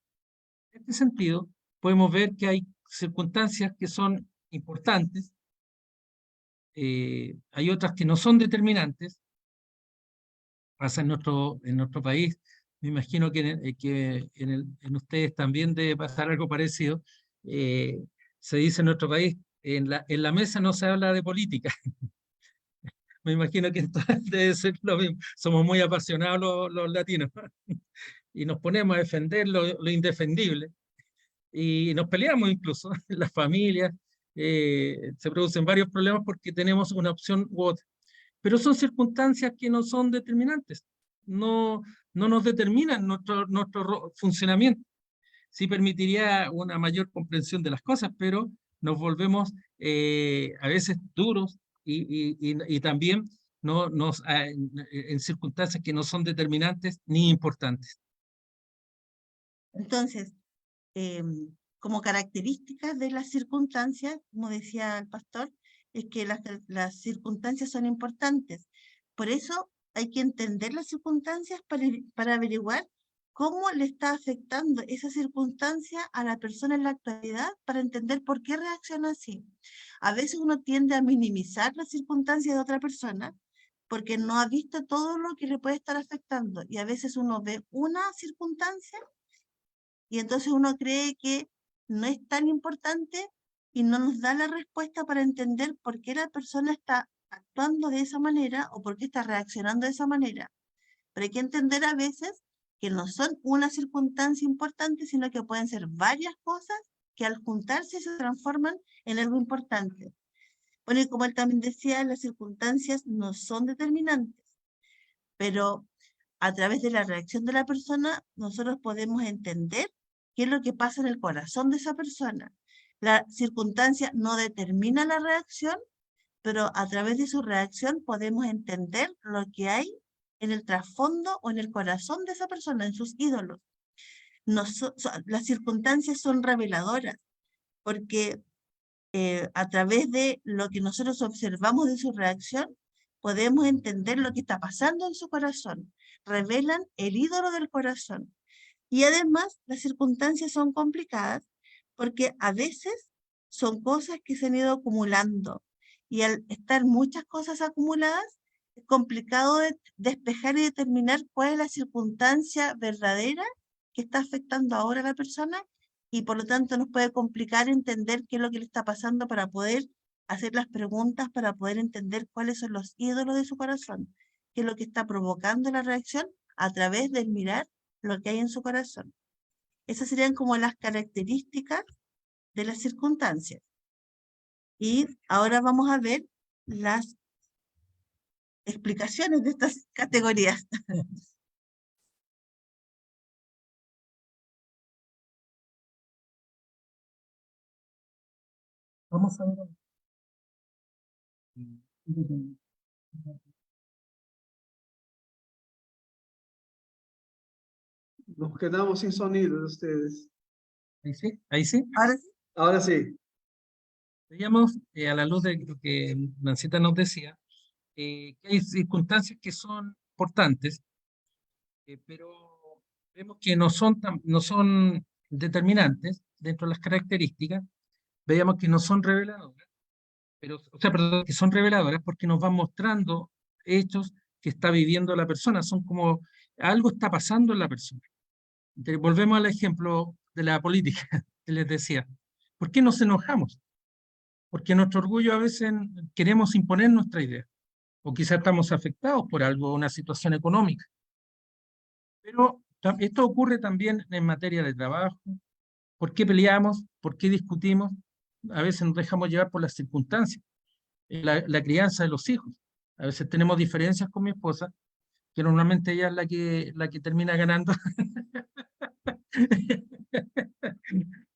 En este sentido, podemos ver que hay circunstancias que son importantes, hay otras que no son determinantes. Pasa en nuestro país, me imagino que en ustedes también debe pasar algo parecido. Se dice en nuestro país, en la mesa no se habla de política. Me imagino que entonces debe ser lo mismo. Somos muy apasionados los latinos y nos ponemos a defender lo indefendible y nos peleamos incluso en las familias. Se producen varios problemas porque tenemos una opción u otra. Pero son circunstancias que no son determinantes, no nos determinan nuestro funcionamiento. Sí permitiría una mayor comprensión de las cosas, pero nos volvemos a veces duros y también en circunstancias que no son determinantes ni importantes. Entonces, como características de las circunstancias, como decía el pastor, es que las circunstancias son importantes. Por eso hay que entender las circunstancias para averiguar cómo le está afectando esa circunstancia a la persona en la actualidad, para entender por qué reacciona así. A veces uno tiende a minimizar las circunstancias de otra persona porque no ha visto todo lo que le puede estar afectando, y a veces uno ve una circunstancia y entonces uno cree que no es tan importante y no nos da la respuesta para entender por qué la persona está actuando de esa manera o por qué está reaccionando de esa manera. Pero hay que entender a veces que no son una circunstancia importante, sino que pueden ser varias cosas que al juntarse se transforman en algo importante. Bueno, y como él también decía, las circunstancias no son determinantes, pero a través de la reacción de la persona nosotros podemos entender qué es lo que pasa en el corazón de esa persona. La circunstancia no determina la reacción, pero a través de su reacción podemos entender lo que hay en el trasfondo o en el corazón de esa persona, en sus ídolos. Las circunstancias son reveladoras, porque a través de lo que nosotros observamos de su reacción, podemos entender lo que está pasando en su corazón. Revelan el ídolo del corazón. Y además, las circunstancias son complicadas porque a veces son cosas que se han ido acumulando. Y al estar muchas cosas acumuladas, es complicado de despejar y determinar cuál es la circunstancia verdadera que está afectando ahora a la persona, y por lo tanto nos puede complicar entender qué es lo que le está pasando para poder hacer las preguntas, para poder entender cuáles son los ídolos de su corazón, qué es lo que está provocando la reacción a través del mirar lo que hay en su corazón. Esas serían como las características de las circunstancias. Y ahora vamos a ver las explicaciones de estas categorías. Vamos a ver. Nos quedamos sin sonido de ustedes. Ahí sí, ahí sí. Ahora sí, Ahora sí. Veíamos a la luz de lo que Nancita nos decía, que hay circunstancias que son importantes, pero vemos que no son determinantes, dentro de las características, veíamos que no son reveladoras, pero, o sea, perdón, que son reveladoras porque nos van mostrando hechos que está viviendo la persona, son como algo está pasando en la persona. Entonces, volvemos al ejemplo de la política que les decía. ¿Por qué nos enojamos? Porque nuestro orgullo a veces queremos imponer nuestra idea, o quizás estamos afectados por algo, una situación económica. Pero esto ocurre también en materia de trabajo. ¿Por qué peleamos? ¿Por qué discutimos? A veces nos dejamos llevar por las circunstancias. La crianza de los hijos. A veces tenemos diferencias con mi esposa, que normalmente ella es la que termina ganando.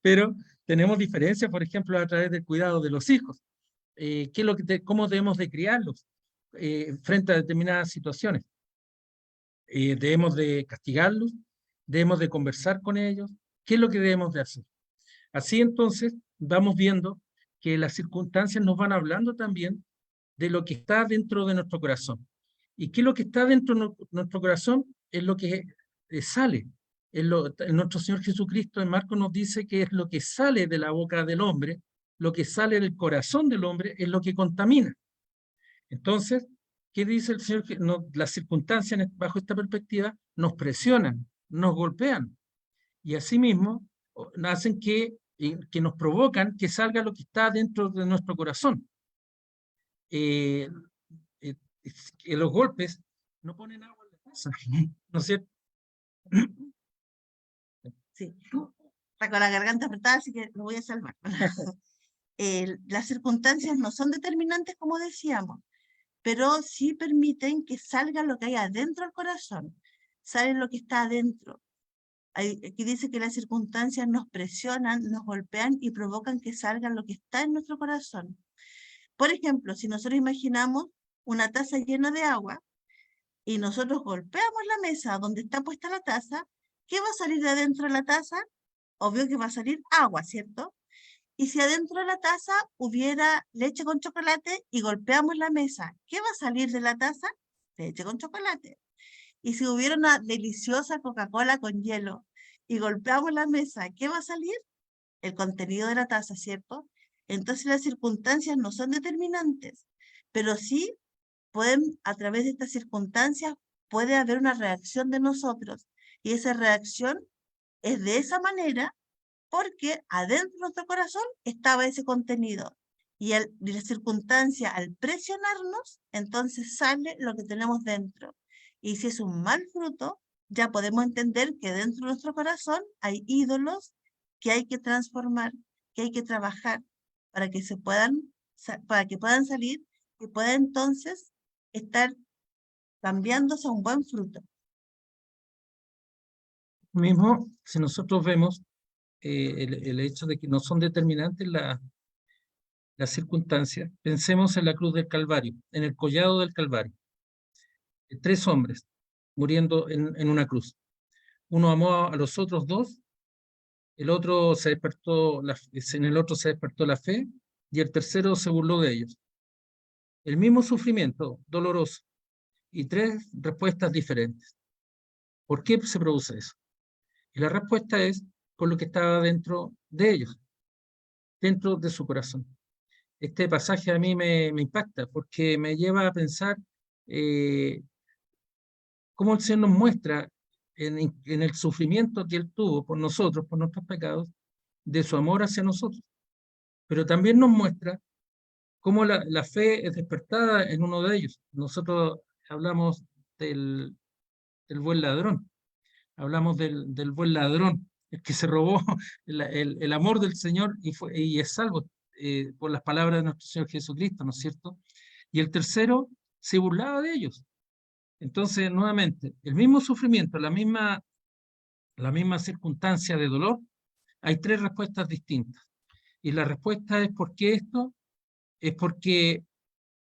Pero tenemos diferencias, por ejemplo, a través del cuidado de los hijos. ¿Qué es lo que cómo debemos de criarlos frente a determinadas situaciones? ¿Debemos de castigarlos? ¿Debemos de conversar con ellos? ¿Qué es lo que debemos de hacer? Así entonces vamos viendo que las circunstancias nos van hablando también de lo que está dentro de nuestro corazón. ¿Y qué es lo que está dentro de nuestro corazón? Es lo que sale. Nuestro Señor Jesucristo en Marcos nos dice que es lo que sale de la boca del hombre, lo que sale del corazón del hombre es lo que contamina. Entonces, ¿qué dice el Señor? Las circunstancias bajo esta perspectiva nos presionan, nos golpean y asimismo hacen que nos provocan que salga lo que está dentro de nuestro corazón. Que los golpes no ponen agua en la taza, ¿no es cierto? Sí, está con la garganta apretada, así que lo voy a salvar. Las circunstancias no son determinantes, como decíamos, pero sí permiten que salga lo que hay adentro del corazón, sale lo que está adentro. Aquí dice que las circunstancias nos presionan, nos golpean y provocan que salga lo que está en nuestro corazón. Por ejemplo, si nosotros imaginamos una taza llena de agua y nosotros golpeamos la mesa donde está puesta la taza, ¿qué va a salir de adentro de la taza? Obvio que va a salir agua, ¿cierto? Y si adentro de la taza hubiera leche con chocolate y golpeamos la mesa, ¿qué va a salir de la taza? Leche con chocolate. Y si hubiera una deliciosa Coca-Cola con hielo y golpeamos la mesa, ¿qué va a salir? El contenido de la taza, ¿cierto? Entonces las circunstancias no son determinantes, pero sí pueden, a través de estas circunstancias, puede haber una reacción de nosotros. Y esa reacción es de esa manera porque adentro de nuestro corazón estaba ese contenido. Y la circunstancia, al presionarnos, entonces sale lo que tenemos dentro. Y si es un mal fruto, ya podemos entender que dentro de nuestro corazón hay ídolos que hay que transformar, que hay que trabajar para que puedan salir y pueda entonces estar cambiándose a un buen fruto. Mismo, si nosotros vemos el hecho de que no son determinantes las circunstancias, pensemos en la cruz del Calvario, en el collado del Calvario. 3 hombres muriendo en una cruz. Uno amó a los otros 2, el otro se despertó, en el otro se despertó la fe, y el tercero se burló de ellos. El mismo sufrimiento doloroso y 3 respuestas diferentes. ¿Por qué se produce eso? Y la respuesta es por lo que estaba dentro de ellos, dentro de su corazón. Este pasaje a mí me impacta porque me lleva a pensar cómo el Señor nos muestra en el sufrimiento que Él tuvo por nosotros, por nuestros pecados, de su amor hacia nosotros. Pero también nos muestra cómo la fe es despertada en uno de ellos. Nosotros hablamos del buen ladrón, hablamos del buen ladrón, el que se robó el amor del Señor y es salvo por las palabras de nuestro Señor Jesucristo, ¿no es cierto? Y el tercero se burlaba de ellos. Entonces, nuevamente, el mismo sufrimiento, la misma circunstancia de dolor, hay 3 respuestas distintas. Y la respuesta es ¿por qué esto? Es porque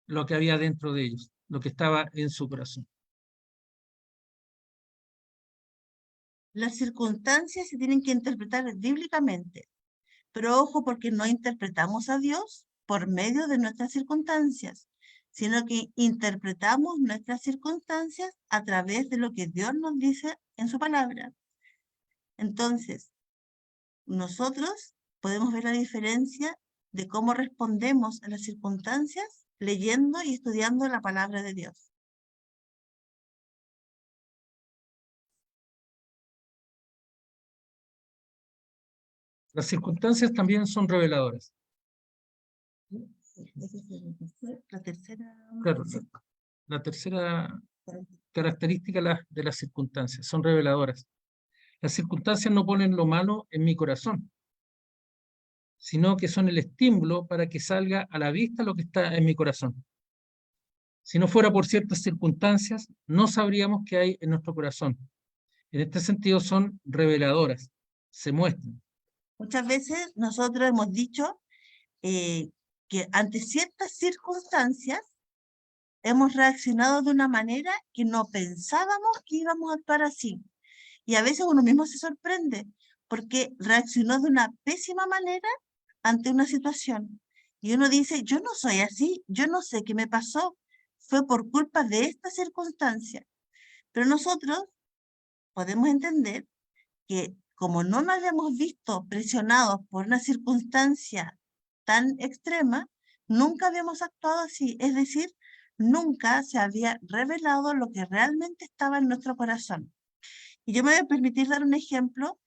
lo que había dentro de ellos, lo que estaba en su corazón. Las circunstancias se tienen que interpretar bíblicamente, pero ojo porque no interpretamos a Dios por medio de nuestras circunstancias, sino que interpretamos nuestras circunstancias a través de lo que Dios nos dice en su palabra. Entonces, nosotros podemos ver la diferencia de cómo respondemos a las circunstancias leyendo y estudiando la palabra de Dios. Las circunstancias también son reveladoras. La tercera. Claro, la tercera característica de las circunstancias, son reveladoras. Las circunstancias no ponen lo malo en mi corazón, sino que son el estímulo para que salga a la vista lo que está en mi corazón. Si no fuera por ciertas circunstancias, no sabríamos qué hay en nuestro corazón. En este sentido son reveladoras, se muestran. Muchas veces nosotros hemos dicho que ante ciertas circunstancias hemos reaccionado de una manera que no pensábamos que íbamos a actuar así. Y a veces uno mismo se sorprende porque reaccionó de una pésima manera ante una situación. Y uno dice, yo no soy así, yo no sé qué me pasó, fue por culpa de esta circunstancia. Pero nosotros podemos entender que como no nos habíamos visto presionados por una circunstancia tan extrema, nunca habíamos actuado así, es decir, nunca se había revelado lo que realmente estaba en nuestro corazón. Y yo me voy a permitir dar un ejemplo.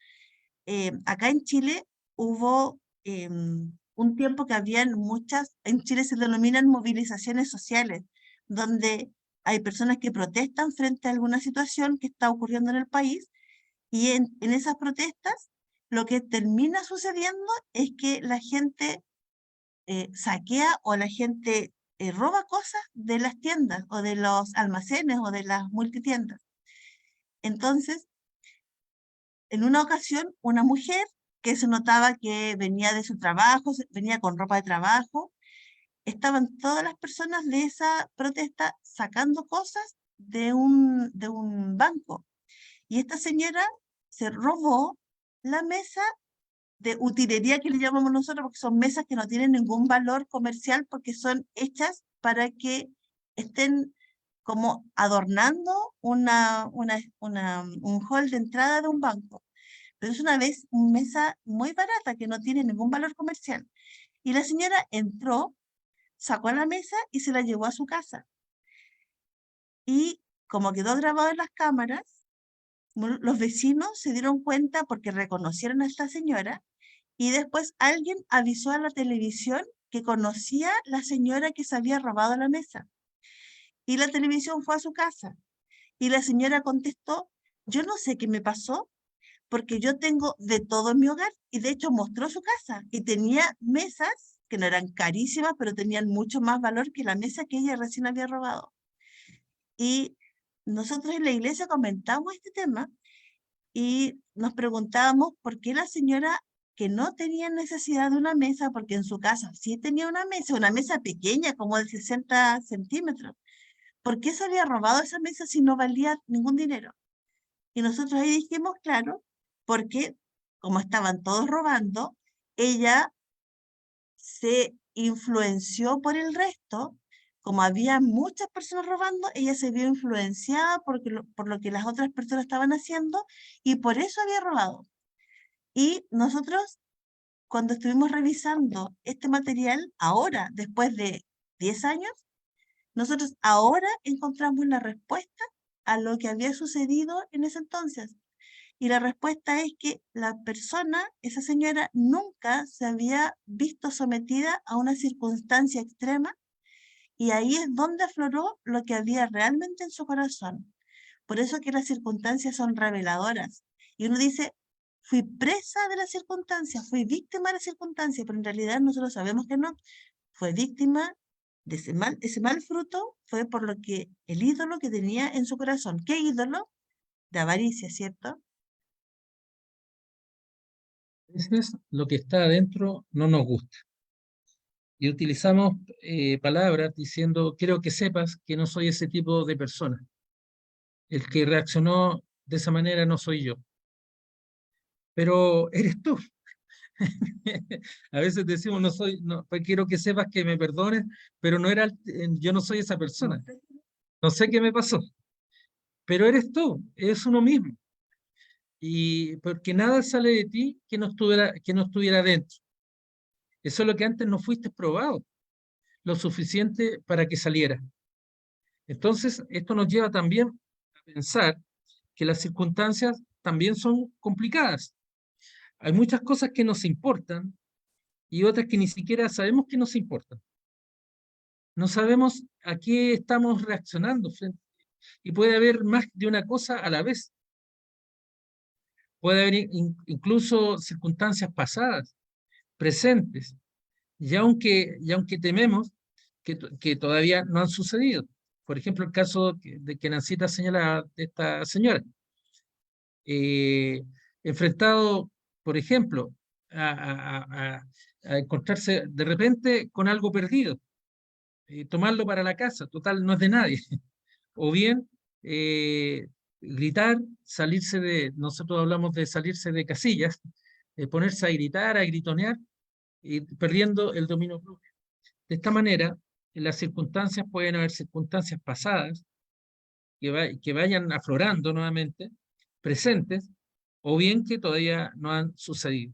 Acá en Chile hubo un tiempo que habían muchas, en Chile se denominan movilizaciones sociales, donde hay personas que protestan frente a alguna situación que está ocurriendo en el país, y en esas protestas lo que termina sucediendo es que la gente saquea o la gente roba cosas de las tiendas o de los almacenes o de las multitiendas. Entonces, en una ocasión, una mujer que se notaba que venía de su trabajo, venía con ropa de trabajo, estaban todas las personas de esa protesta sacando cosas de un banco. Y esta señora se robó la mesa de utilería que le llamamos nosotros, porque son mesas que no tienen ningún valor comercial, porque son hechas para que estén como adornando un hall de entrada de un banco. Pero es una mesa muy barata que no tiene ningún valor comercial. Y la señora entró, sacó la mesa y se la llevó a su casa. Y como quedó grabado en las cámaras, los vecinos se dieron cuenta porque reconocieron a esta señora, y después alguien avisó a la televisión que conocía la señora que se había robado la mesa. Y la televisión fue a su casa y la señora contestó, yo no sé qué me pasó porque yo tengo de todo en mi hogar, y de hecho mostró su casa y tenía mesas que no eran carísimas, pero tenían mucho más valor que la mesa que ella recién había robado. Y nosotros en la iglesia comentamos este tema y nos preguntábamos por qué la señora, que no tenía necesidad de una mesa, porque en su casa sí tenía una mesa pequeña como de 60 centímetros, ¿por qué se había robado esa mesa si no valía ningún dinero? Y nosotros ahí dijimos, claro, porque como estaban todos robando, ella se influenció por el resto. Como había muchas personas robando, ella se vio influenciada por lo que las otras personas estaban haciendo, y por eso había robado. Y nosotros, cuando estuvimos revisando este material, ahora, después de 10 años, nosotros ahora encontramos la respuesta a lo que había sucedido en ese entonces. Y la respuesta es que la persona, esa señora, nunca se había visto sometida a una circunstancia extrema, y ahí es donde afloró lo que había realmente en su corazón. Por eso que las circunstancias son reveladoras. Y uno dice, fui presa de la circunstancia, fui víctima de la circunstancia, pero en realidad nosotros sabemos que no. Fue víctima de ese mal fruto, fue por lo que el ídolo que tenía en su corazón. ¿Qué ídolo? De avaricia, ¿cierto? A veces lo que está adentro no nos gusta. Y utilizamos palabras diciendo, quiero que sepas que no soy ese tipo de persona. El que reaccionó de esa manera no soy yo. Pero eres tú. A veces decimos, no soy, no, pues quiero que sepas que me perdones, pero no era, yo no soy esa persona. No sé qué me pasó. Pero eres tú, es uno mismo. y porque nada sale de ti que no estuviera dentro. Eso es lo que antes no fuiste probado lo suficiente para que saliera. Entonces, esto nos lleva también a pensar que las circunstancias también son complicadas. Hay muchas cosas que nos importan y otras que ni siquiera sabemos que nos importan. No sabemos a qué estamos reaccionando y puede haber más de una cosa a la vez. Puede haber incluso circunstancias pasadas, presentes, y aunque tememos que todavía no han sucedido. Por ejemplo, el caso de que Nancita señala de esta señora. Enfrentado, por ejemplo, a encontrarse de repente con algo perdido, tomarlo para la casa, total, no es de nadie. O bien gritar, nosotros hablamos de salirse de casillas, ponerse a gritar, a gritonear, y perdiendo el dominio propio. De esta manera, en las circunstancias pueden haber circunstancias pasadas que vayan aflorando nuevamente, presentes, o bien que todavía no han sucedido.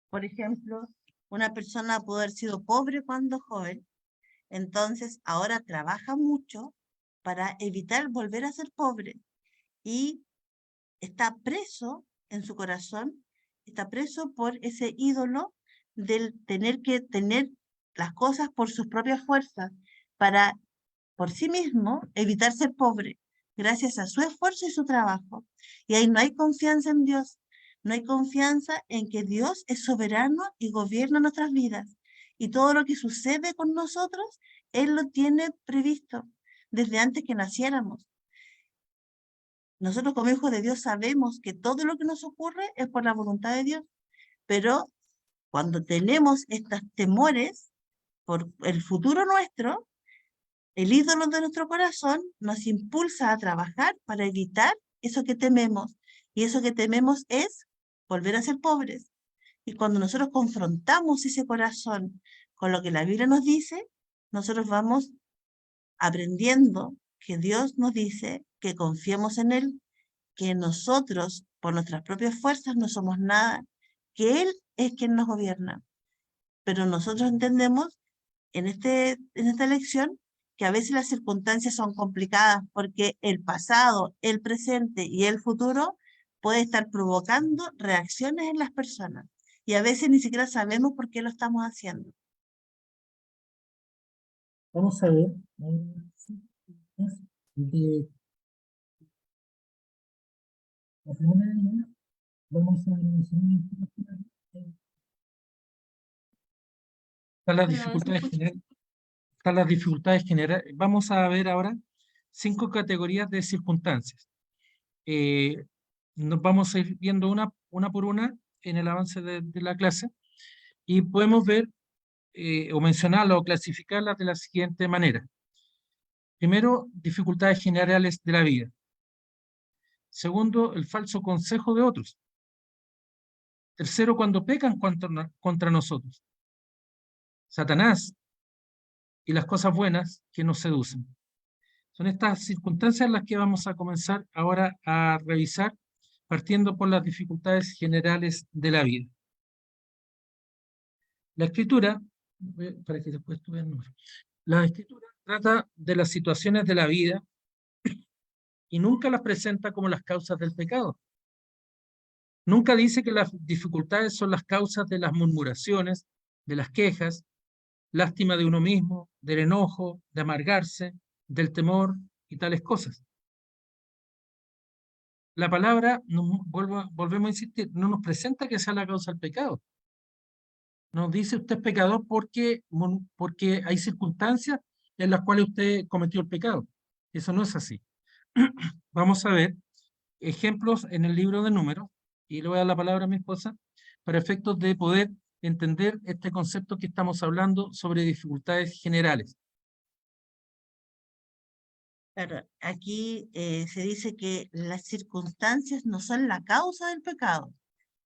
Por ejemplo, una persona pudo haber sido pobre cuando joven, entonces ahora trabaja mucho para evitar volver a ser pobre y está preso en su corazón, está preso por ese ídolo del tener que tener las cosas por sus propias fuerzas para por sí mismo evitar ser pobre, gracias a su esfuerzo y su trabajo. Y ahí no hay confianza en Dios, no hay confianza en que Dios es soberano y gobierna nuestras vidas. Y todo lo que sucede con nosotros, Él lo tiene previsto desde antes que naciéramos. Nosotros como hijos de Dios sabemos que todo lo que nos ocurre es por la voluntad de Dios, pero cuando tenemos estos temores por el futuro nuestro, el ídolo de nuestro corazón nos impulsa a trabajar para evitar eso que tememos. Y eso que tememos es volver a ser pobres. Y cuando nosotros confrontamos ese corazón con lo que la Biblia nos dice, nosotros vamos aprendiendo que Dios nos dice que confiemos en Él, que nosotros, por nuestras propias fuerzas, no somos nada, que Él es quien nos gobierna. Pero nosotros entendemos en esta lección que a veces las circunstancias son complicadas porque el pasado, el presente y el futuro puede estar provocando reacciones en las personas y a veces ni siquiera sabemos por qué lo estamos haciendo. Vamos a ver de la primera de ellas, vamos a mencionar están las dificultades generales. Están las dificultades generales. Vamos a ver ahora 5 categorías de circunstancias. Nos vamos a ir viendo una por una en el avance de la clase y podemos ver o mencionarlas o clasificarlas de la siguiente manera. Primero, dificultades generales de la vida. Segundo, el falso consejo de otros. Tercero, cuando pecan contra nosotros. Satanás y las cosas buenas que nos seducen. Son estas circunstancias las que vamos a comenzar ahora a revisar, partiendo por las dificultades generales de la vida. La escritura, para que después tú veas el número. La escritura trata de las situaciones de la vida y nunca las presenta como las causas del pecado. Nunca dice que las dificultades son las causas de las murmuraciones, de las quejas, lástima de uno mismo, del enojo, de amargarse, del temor y tales cosas. La palabra, volvemos a insistir, no nos presenta que sea la causa del pecado. Nos dice usted es pecador porque hay circunstancias en las cuales usted cometió el pecado. Eso no es así. Vamos a ver ejemplos en el libro de Números, y le voy a dar la palabra a mi esposa, para efectos de poder entender este concepto que estamos hablando sobre dificultades generales. Claro, aquí se dice que las circunstancias no son la causa del pecado,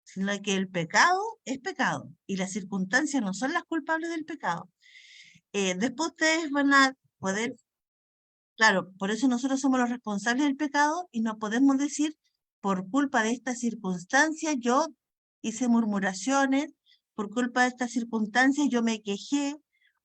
sino que el pecado es pecado y las circunstancias no son las culpables del pecado. Después ustedes van a poder, claro, por eso nosotros somos los responsables del pecado y no podemos decir por culpa de esta circunstancia yo hice murmuraciones, por culpa de estas circunstancias yo me quejé,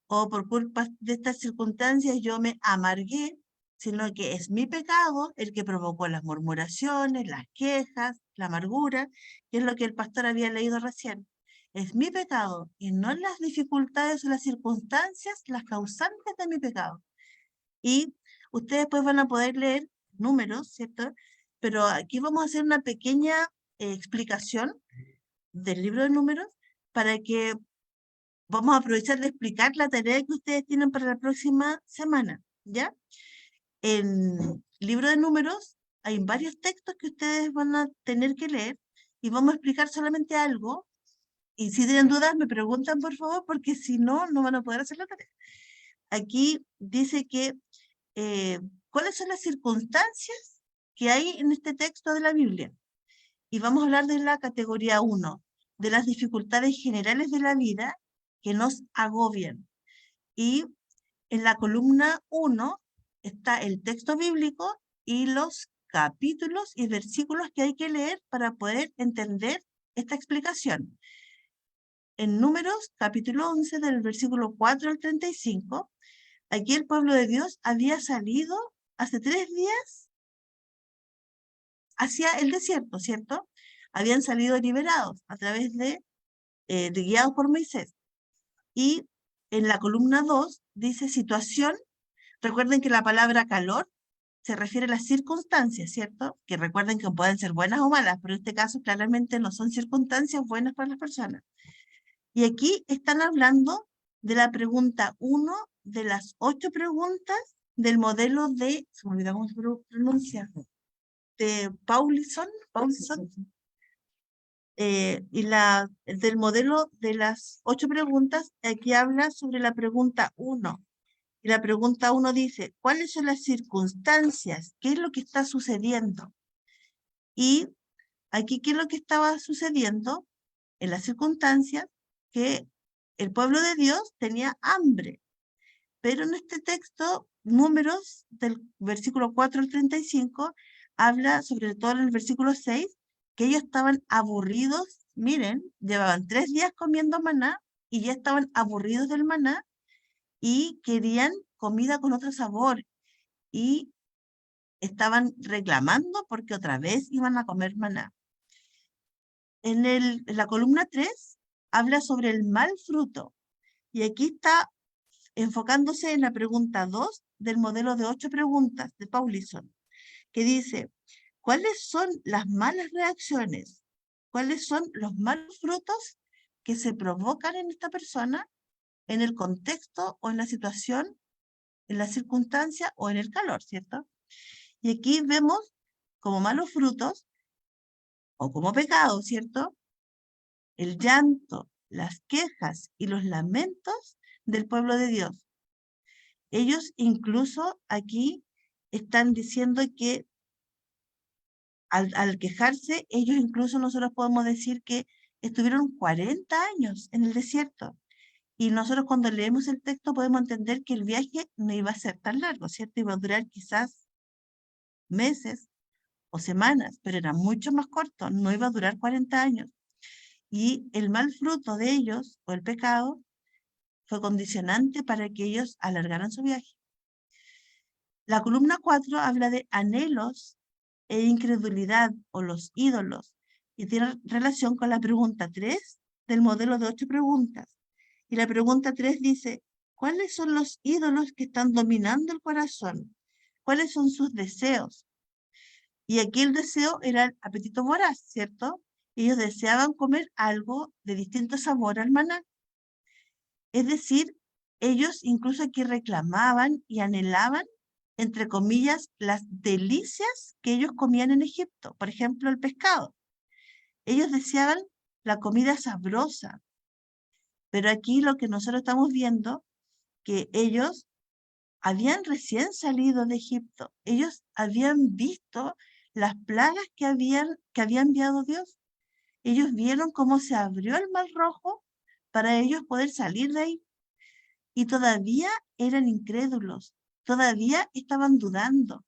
o por culpa de estas circunstancias yo me amargué, sino que es mi pecado el que provocó las murmuraciones, las quejas, la amargura, que es lo que el pastor había leído recién. Es mi pecado y no las dificultades o las circunstancias las causantes de mi pecado. Y ustedes pues van a poder leer números, ¿cierto? Pero aquí vamos a hacer una pequeña explicación del libro de números para que vamos a aprovechar de explicar la tarea que ustedes tienen para la próxima semana, ¿ya? En el libro de números hay varios textos que ustedes van a tener que leer y vamos a explicar solamente algo. Y si tienen dudas, me preguntan por favor, porque si no, no van a poder hacer la tarea. Aquí dice que cuáles son las circunstancias que hay en este texto de la Biblia. Y vamos a hablar de la categoría 1, de las dificultades generales de la vida que nos agobian. Y en la columna 1 está el texto bíblico y los capítulos y versículos que hay que leer para poder entender esta explicación. En Números, capítulo 11, del versículo 4 al 35, aquí el pueblo de Dios había salido hace 3 días hacia el desierto, ¿cierto? Habían salido liberados a través de guiados por Moisés. Y en la columna 2 dice situación. Recuerden que la palabra calor se refiere a las circunstancias, ¿cierto? Que recuerden que pueden ser buenas o malas, pero en este caso claramente no son circunstancias buenas para las personas. Y aquí están hablando de la pregunta 1 de las 8 preguntas del modelo de, se me olvidó cómo se pronuncia, de Paulson, y del modelo de las 8 preguntas, aquí habla sobre la pregunta 1. Y la pregunta 1 dice, ¿cuáles son las circunstancias? ¿Qué es lo que está sucediendo? Y aquí, ¿qué es lo que estaba sucediendo en las circunstancias? Que el pueblo de Dios tenía hambre. Pero en este texto, Números, del versículo 4 al 35, habla, sobre todo en el versículo 6, que ellos estaban aburridos. Miren, llevaban 3 días comiendo maná y ya estaban aburridos del maná y querían comida con otro sabor y estaban reclamando porque otra vez iban a comer maná. En la columna 3 habla sobre el mal fruto y aquí está enfocándose en la pregunta 2 del modelo de 8 preguntas de Paulson, que dice, ¿cuáles son las malas reacciones? ¿Cuáles son los malos frutos que se provocan en esta persona, en el contexto o en la situación, en la circunstancia o en el calor, ¿cierto? Y aquí vemos como malos frutos o como pecado, ¿cierto? El llanto, las quejas y los lamentos del pueblo de Dios. Ellos incluso aquí están diciendo que al quejarse, ellos incluso nosotros podemos decir que estuvieron 40 años en el desierto. Y nosotros cuando leemos el texto podemos entender que el viaje no iba a ser tan largo, ¿cierto? Iba a durar quizás meses o semanas, pero era mucho más corto, no iba a durar 40 años. Y el mal fruto de ellos, o el pecado, fue condicionante para que ellos alargaran su viaje. La columna 4 habla de anhelos e incredulidad o los ídolos y tiene relación con la pregunta 3 del modelo de 8 preguntas. Y la pregunta 3 dice, ¿cuáles son los ídolos que están dominando el corazón? ¿Cuáles son sus deseos? Y aquí el deseo era el apetito voraz, ¿cierto? Ellos deseaban comer algo de distinto sabor al maná. Es decir, ellos incluso aquí reclamaban y anhelaban, entre comillas, las delicias que ellos comían en Egipto. Por ejemplo, el pescado. Ellos deseaban la comida sabrosa. Pero aquí lo que nosotros estamos viendo, que ellos habían recién salido de Egipto. Ellos habían visto las plagas que había enviado Dios. Ellos vieron cómo se abrió el mar rojo para ellos poder salir de ahí. Y todavía eran incrédulos, todavía estaban dudando.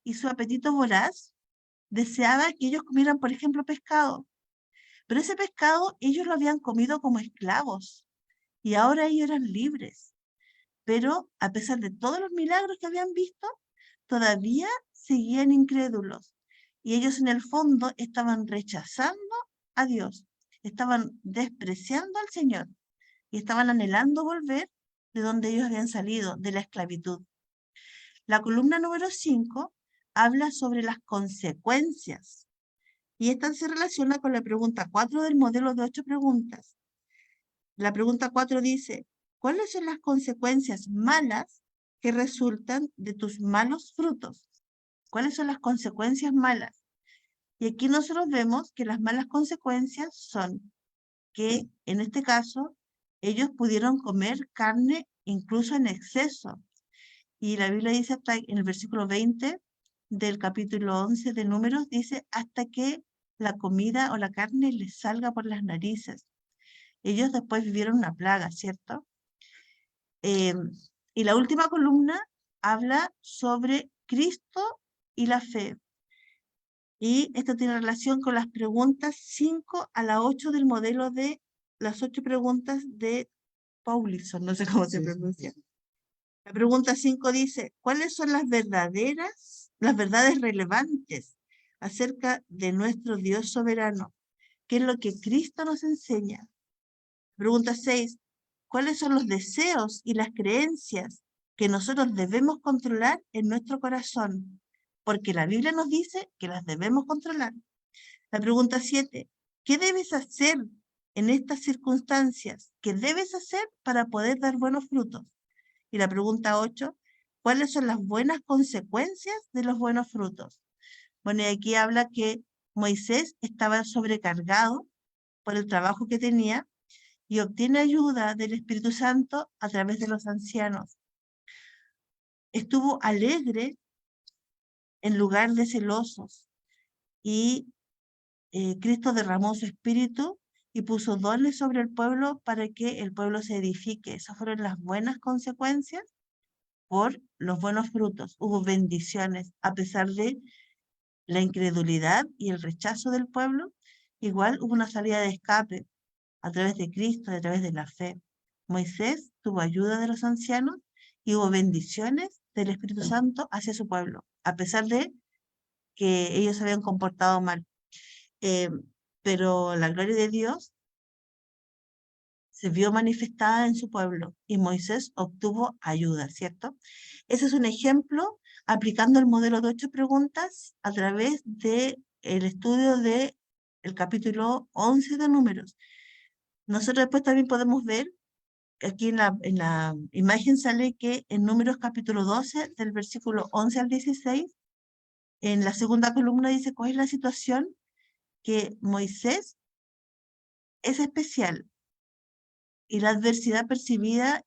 Y su apetito voraz deseaba que ellos comieran, por ejemplo, pescado. Pero ese pescado ellos lo habían comido como esclavos y ahora ellos eran libres. Pero a pesar de todos los milagros que habían visto, todavía seguían incrédulos. Y ellos en el fondo estaban rechazando a Dios, estaban despreciando al Señor y estaban anhelando volver de donde ellos habían salido, de la esclavitud. La columna número 5 habla sobre las consecuencias. Y esta se relaciona con la pregunta 4 del modelo de 8 preguntas. La pregunta 4 dice, ¿cuáles son las consecuencias malas que resultan de tus malos frutos? ¿Cuáles son las consecuencias malas? Y aquí nosotros vemos que las malas consecuencias son que, en este caso, ellos pudieron comer carne incluso en exceso. Y la Biblia dice hasta en el versículo 20 del capítulo 11 de Números, dice, hasta que la comida o la carne les salga por las narices. Ellos después vivieron una plaga, ¿cierto? Y la última columna habla sobre Cristo y la fe. Y esto tiene relación con las preguntas 5 a la 8 del modelo de las 8 preguntas de Paulison, no sé cómo se pronuncia. La pregunta 5 dice, ¿cuáles son las verdades relevantes acerca de nuestro Dios soberano? ¿Qué es lo que Cristo nos enseña? Pregunta 6, ¿cuáles son los deseos y las creencias que nosotros debemos controlar en nuestro corazón? Porque la Biblia nos dice que las debemos controlar. La pregunta 7, ¿qué debes hacer en estas circunstancias? ¿Qué debes hacer para poder dar buenos frutos? Y la pregunta 8, ¿cuáles son las buenas consecuencias de los buenos frutos? Bueno, y aquí habla que Moisés estaba sobrecargado por el trabajo que tenía y obtiene ayuda del Espíritu Santo a través de los ancianos. Estuvo alegre en lugar de celosos y Cristo derramó su espíritu y puso dones sobre el pueblo para que el pueblo se edifique. Esas fueron las buenas consecuencias por los buenos frutos. Hubo bendiciones a pesar de la incredulidad y el rechazo del pueblo. Igual hubo una salida de escape a través de Cristo, a través de la fe. Moisés tuvo ayuda de los ancianos y hubo bendiciones del Espíritu Santo hacia su pueblo, a pesar de que ellos se habían comportado mal. Pero la gloria de Dios se vio manifestada en su pueblo y Moisés obtuvo ayuda, ¿cierto? Ese es un ejemplo aplicando el modelo de 8 preguntas a través del estudio del capítulo 11 de Números. Nosotros después también podemos ver, aquí en la imagen sale que en Números capítulo 12, del versículo 11 al 16, en la segunda columna dice cuál es la situación que Moisés es especial y la adversidad percibida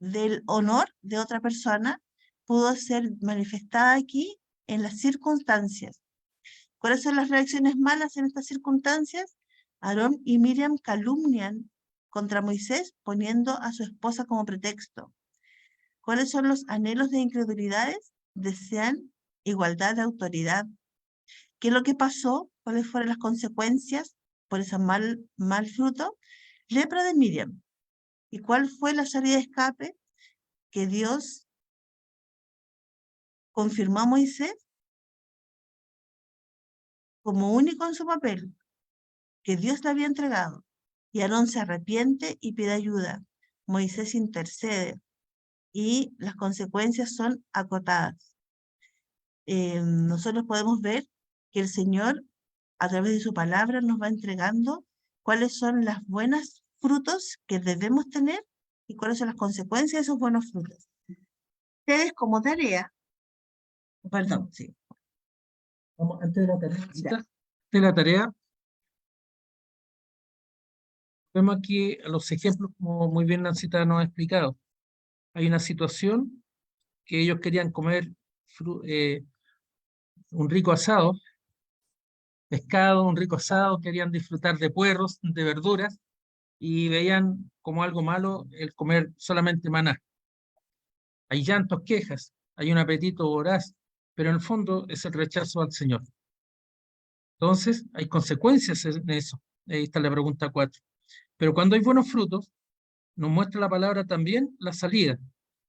del honor de otra persona pudo ser manifestada aquí en las circunstancias. ¿Cuáles son las reacciones malas en estas circunstancias? Aarón y Miriam calumnian contra Moisés poniendo a su esposa como pretexto. ¿Cuáles son los anhelos de incredulidades? Desean igualdad de autoridad. ¿Qué es lo que pasó? ¿Cuáles fueron las consecuencias por ese mal fruto? Lepra de Miriam. ¿Y cuál fue la salida de escape? Que Dios confirmó a Moisés como único en su papel, que Dios le había entregado. Y Aarón se arrepiente y pide ayuda. Moisés intercede y las consecuencias son acotadas. Nosotros podemos ver que el Señor, a través de su palabra, nos va entregando cuáles son las buenas frutos que debemos tener y cuáles son las consecuencias de esos buenos frutos. Ustedes como tarea, perdón, sí. Vamos, antes de la tarea, Ya. de la tarea, vemos aquí los ejemplos, como muy bien Nancita nos ha explicado. Hay una situación que ellos querían comer un rico asado, pescado, un rico asado, querían disfrutar de puerros, de verduras, y veían como algo malo el comer solamente maná. Hay llantos, quejas, hay un apetito voraz, pero en el fondo es el rechazo al Señor. Entonces, hay consecuencias en eso. Ahí está la pregunta 4. Pero cuando hay buenos frutos, nos muestra la palabra también la salida,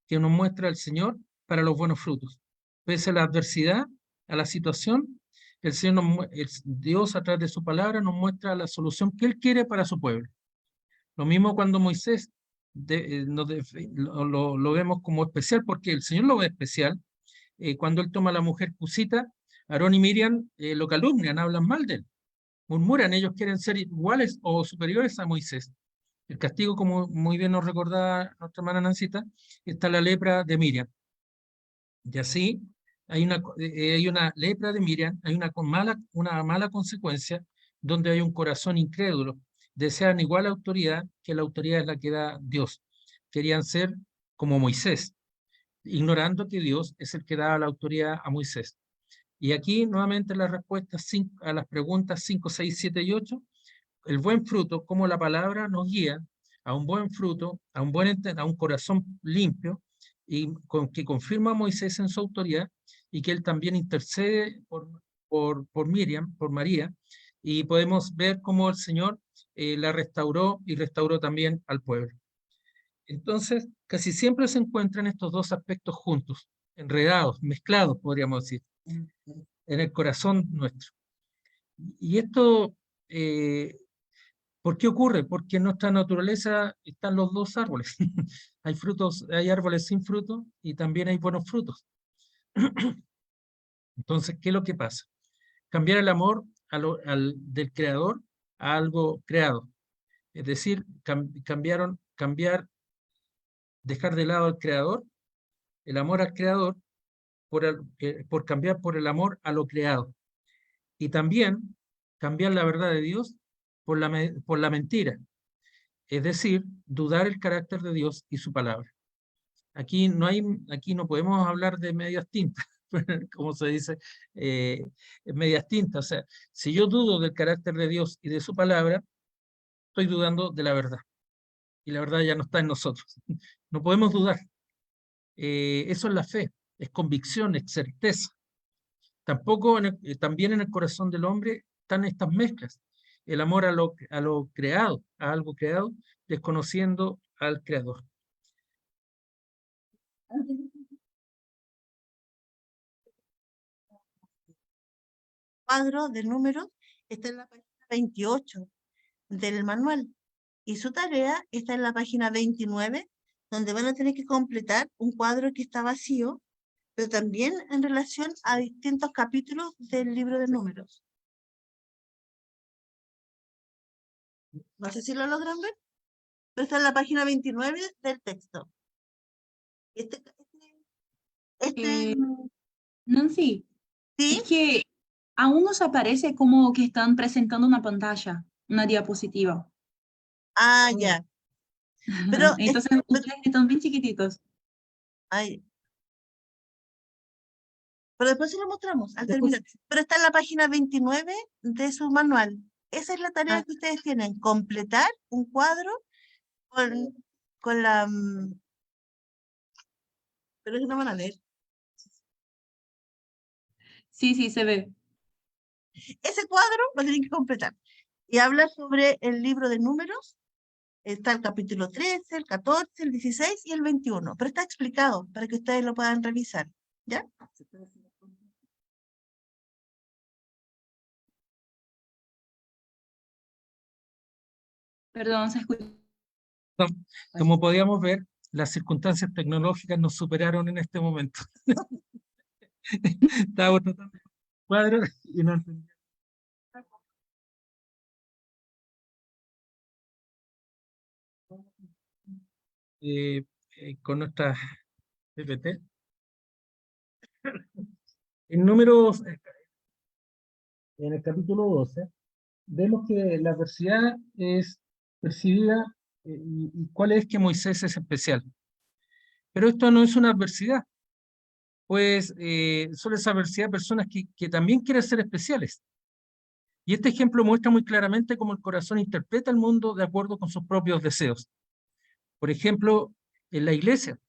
que nos muestra el Señor para los buenos frutos. Pese a la adversidad, a la situación, el Señor Dios a través de su palabra nos muestra la solución que Él quiere para su pueblo. Lo mismo cuando Moisés lo vemos como especial, porque el Señor lo ve especial. Cuando Él toma a la mujer cusita, Aarón y Miriam lo calumnian, hablan mal de él, murmuran, ellos quieren ser iguales o superiores a Moisés. El castigo, como muy bien nos recordaba nuestra hermana Nancita, está la lepra de Miriam. Y así hay una lepra de Miriam, hay una mala consecuencia donde hay un corazón incrédulo. Desean igual autoridad, que la autoridad es la que da Dios. Querían ser como Moisés, ignorando que Dios es el que da la autoridad a Moisés. Y aquí nuevamente las respuestas a las preguntas 5, 6, 7 y 8. El buen fruto, como la palabra nos guía a un buen fruto, a un corazón limpio, y que confirma a Moisés en su autoridad, y que él también intercede por Miriam, por María, y podemos ver cómo el Señor la restauró y restauró también al pueblo. Entonces, casi siempre se encuentran estos dos aspectos juntos, enredados, mezclados, podríamos decir, en el corazón nuestro. Y esto, ¿por qué ocurre? Porque en nuestra naturaleza están los dos árboles. Hay frutos, hay árboles sin fruto y también hay buenos frutos. Entonces, ¿qué es lo que pasa? Cambiar el amor del creador a algo creado. Es decir, dejar de lado al creador, el amor al creador, por cambiar por el amor a lo creado. Y también cambiar la verdad de Dios por la mentira. Es decir, dudar el carácter de Dios y su palabra. Aquí no podemos hablar de medias tintas, como se dice, medias tintas. O sea, si yo dudo del carácter de Dios y de su palabra, estoy dudando de la verdad. Y la verdad ya no está en nosotros. No podemos dudar. Eso es la fe, es convicción, es certeza. Tampoco también en el corazón del hombre están estas mezclas. El amor a lo creado, a algo creado, desconociendo al creador. Cuadro de números está en la página 28 del manual y su tarea está en la página 29, donde van a tener que completar un cuadro que está vacío, pero también en relación a distintos capítulos del libro de números. No sé si lo logran ver, pero está en la página 29 del texto. Eh, Nancy, ¿sí? es que aún nos aparece como que están presentando una pantalla, una diapositiva. Ah, ya. Pero, Entonces, ustedes están bien chiquititos. ay, pero después se lo mostramos al terminar. Pero está en la página 29 de su manual. Esa es la tarea que ustedes tienen, completar un cuadro con la... pero es que no van a leer. Sí, sí, se ve. Ese cuadro lo tienen que completar. Y habla sobre el libro de números. Está el capítulo 13, el 14, el 16 y el 21. Pero está explicado para que ustedes lo puedan revisar. ¿Ya? Perdón, se escucha. Como podíamos ver, las circunstancias tecnológicas nos superaron en este momento. Estábamos tratando de cuadro y no entendía. Con nuestra PPT. En números, en el capítulo 12, vemos que la adversidad es percibida y cuál es que Moisés es especial. Pero esto no es una adversidad, pues suele ser adversidad a personas que también quieren ser especiales. Y este ejemplo muestra muy claramente cómo el corazón interpreta el mundo de acuerdo con sus propios deseos. Por ejemplo, en la iglesia,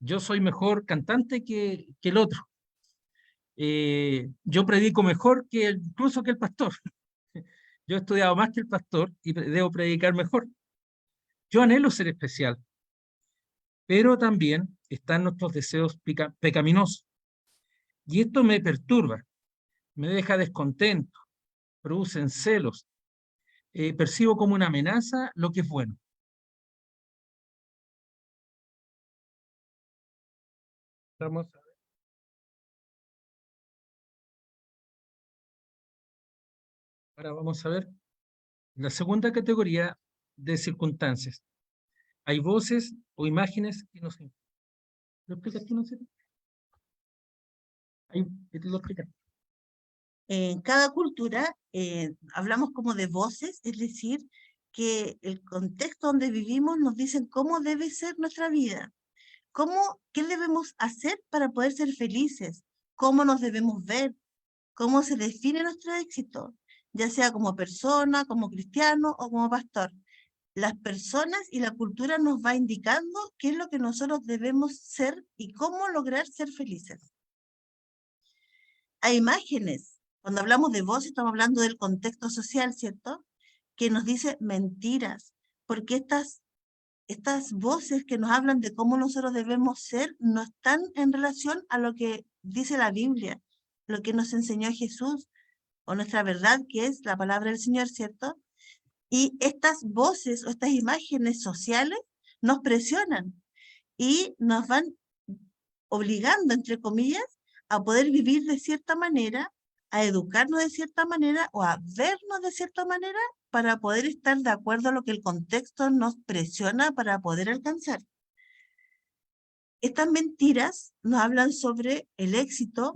yo soy mejor cantante que el otro. Yo predico mejor incluso que el pastor. Yo he estudiado más que el pastor y debo predicar mejor. Yo anhelo ser especial, pero también están nuestros deseos pecaminosos. Y esto me perturba, me deja descontento, producen celos, percibo como una amenaza lo que es bueno. Vamos a ver. Ahora vamos a ver la segunda categoría de circunstancias. Hay voces o imágenes que nos... ¿Lo explicas tú, no sé? Lo explicas. En cada cultura hablamos como de voces, es decir, que el contexto donde vivimos nos dicen cómo debe ser nuestra vida, qué debemos hacer para poder ser felices, cómo nos debemos ver, cómo se define nuestro éxito, ya sea como persona, como cristiano o como pastor. Las personas y la cultura nos va indicando qué es lo que nosotros debemos ser y cómo lograr ser felices. Hay imágenes. Cuando hablamos de voz, estamos hablando del contexto social, ¿cierto? Que nos dice mentiras, porque estas voces que nos hablan de cómo nosotros debemos ser no están en relación a lo que dice la Biblia, lo que nos enseñó Jesús, o nuestra verdad, que es la palabra del Señor, ¿cierto? Y estas voces o estas imágenes sociales nos presionan y nos van obligando, entre comillas, a poder vivir de cierta manera, a educarnos de cierta manera o a vernos de cierta manera para poder estar de acuerdo a lo que el contexto nos presiona para poder alcanzar. Estas mentiras nos hablan sobre el éxito.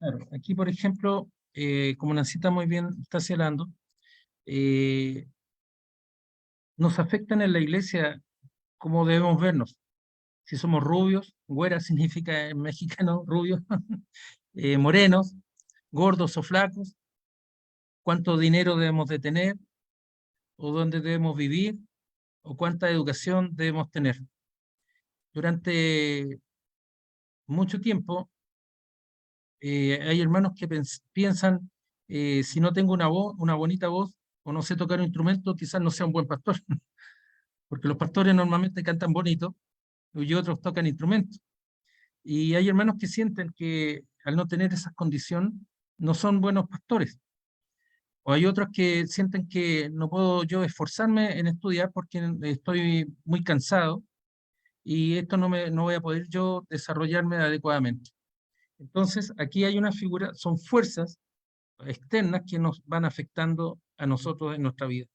Claro, aquí, por ejemplo, como Nancita muy bien está señalando, nos afectan en la iglesia cómo debemos vernos. Si somos rubios, güera significa en mexicano rubio, morenos, gordos o flacos, cuánto dinero debemos de tener, o dónde debemos vivir, o cuánta educación debemos tener. Durante mucho tiempo, hay hermanos que piensan, si no tengo una bonita voz, o no sé tocar un instrumento, quizás no sea un buen pastor, porque los pastores normalmente cantan bonito, y otros tocan instrumentos. Y hay hermanos que sienten que al no tener esas condiciones, no son buenos pastores. O hay otros que sienten que no puedo yo esforzarme en estudiar porque estoy muy cansado y esto no voy a poder yo desarrollarme adecuadamente. Entonces, aquí hay una figura, son fuerzas externas que nos van afectando a nosotros en nuestra vida.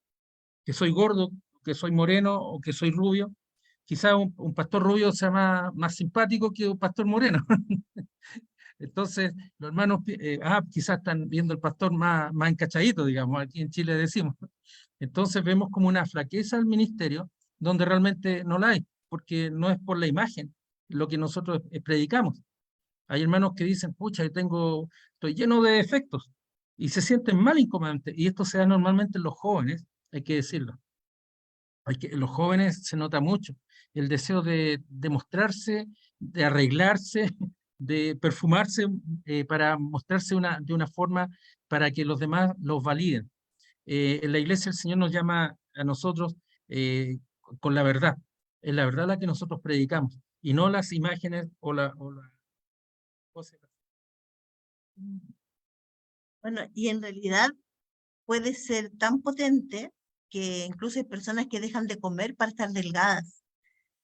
Que soy gordo, que soy moreno o que soy rubio. Quizás un pastor rubio sea más simpático que un pastor moreno. Entonces, los hermanos, quizás están viendo el pastor más encachadito, digamos, aquí en Chile decimos. Entonces vemos como una flaqueza al ministerio donde realmente no la hay, porque no es por la imagen lo que nosotros predicamos. Hay hermanos que dicen, pucha, estoy lleno de defectos, y se sienten mal incómodamente, y esto se da normalmente en los jóvenes, hay que decirlo. En los jóvenes se nota mucho el deseo de mostrarse, de arreglarse, de perfumarse, para mostrarse de una forma para que los demás los validen. En la iglesia el Señor nos llama a nosotros con la verdad. Es la verdad la que nosotros predicamos y no las imágenes o la cosas. Bueno, y en realidad puede ser tan potente que incluso hay personas que dejan de comer para estar delgadas,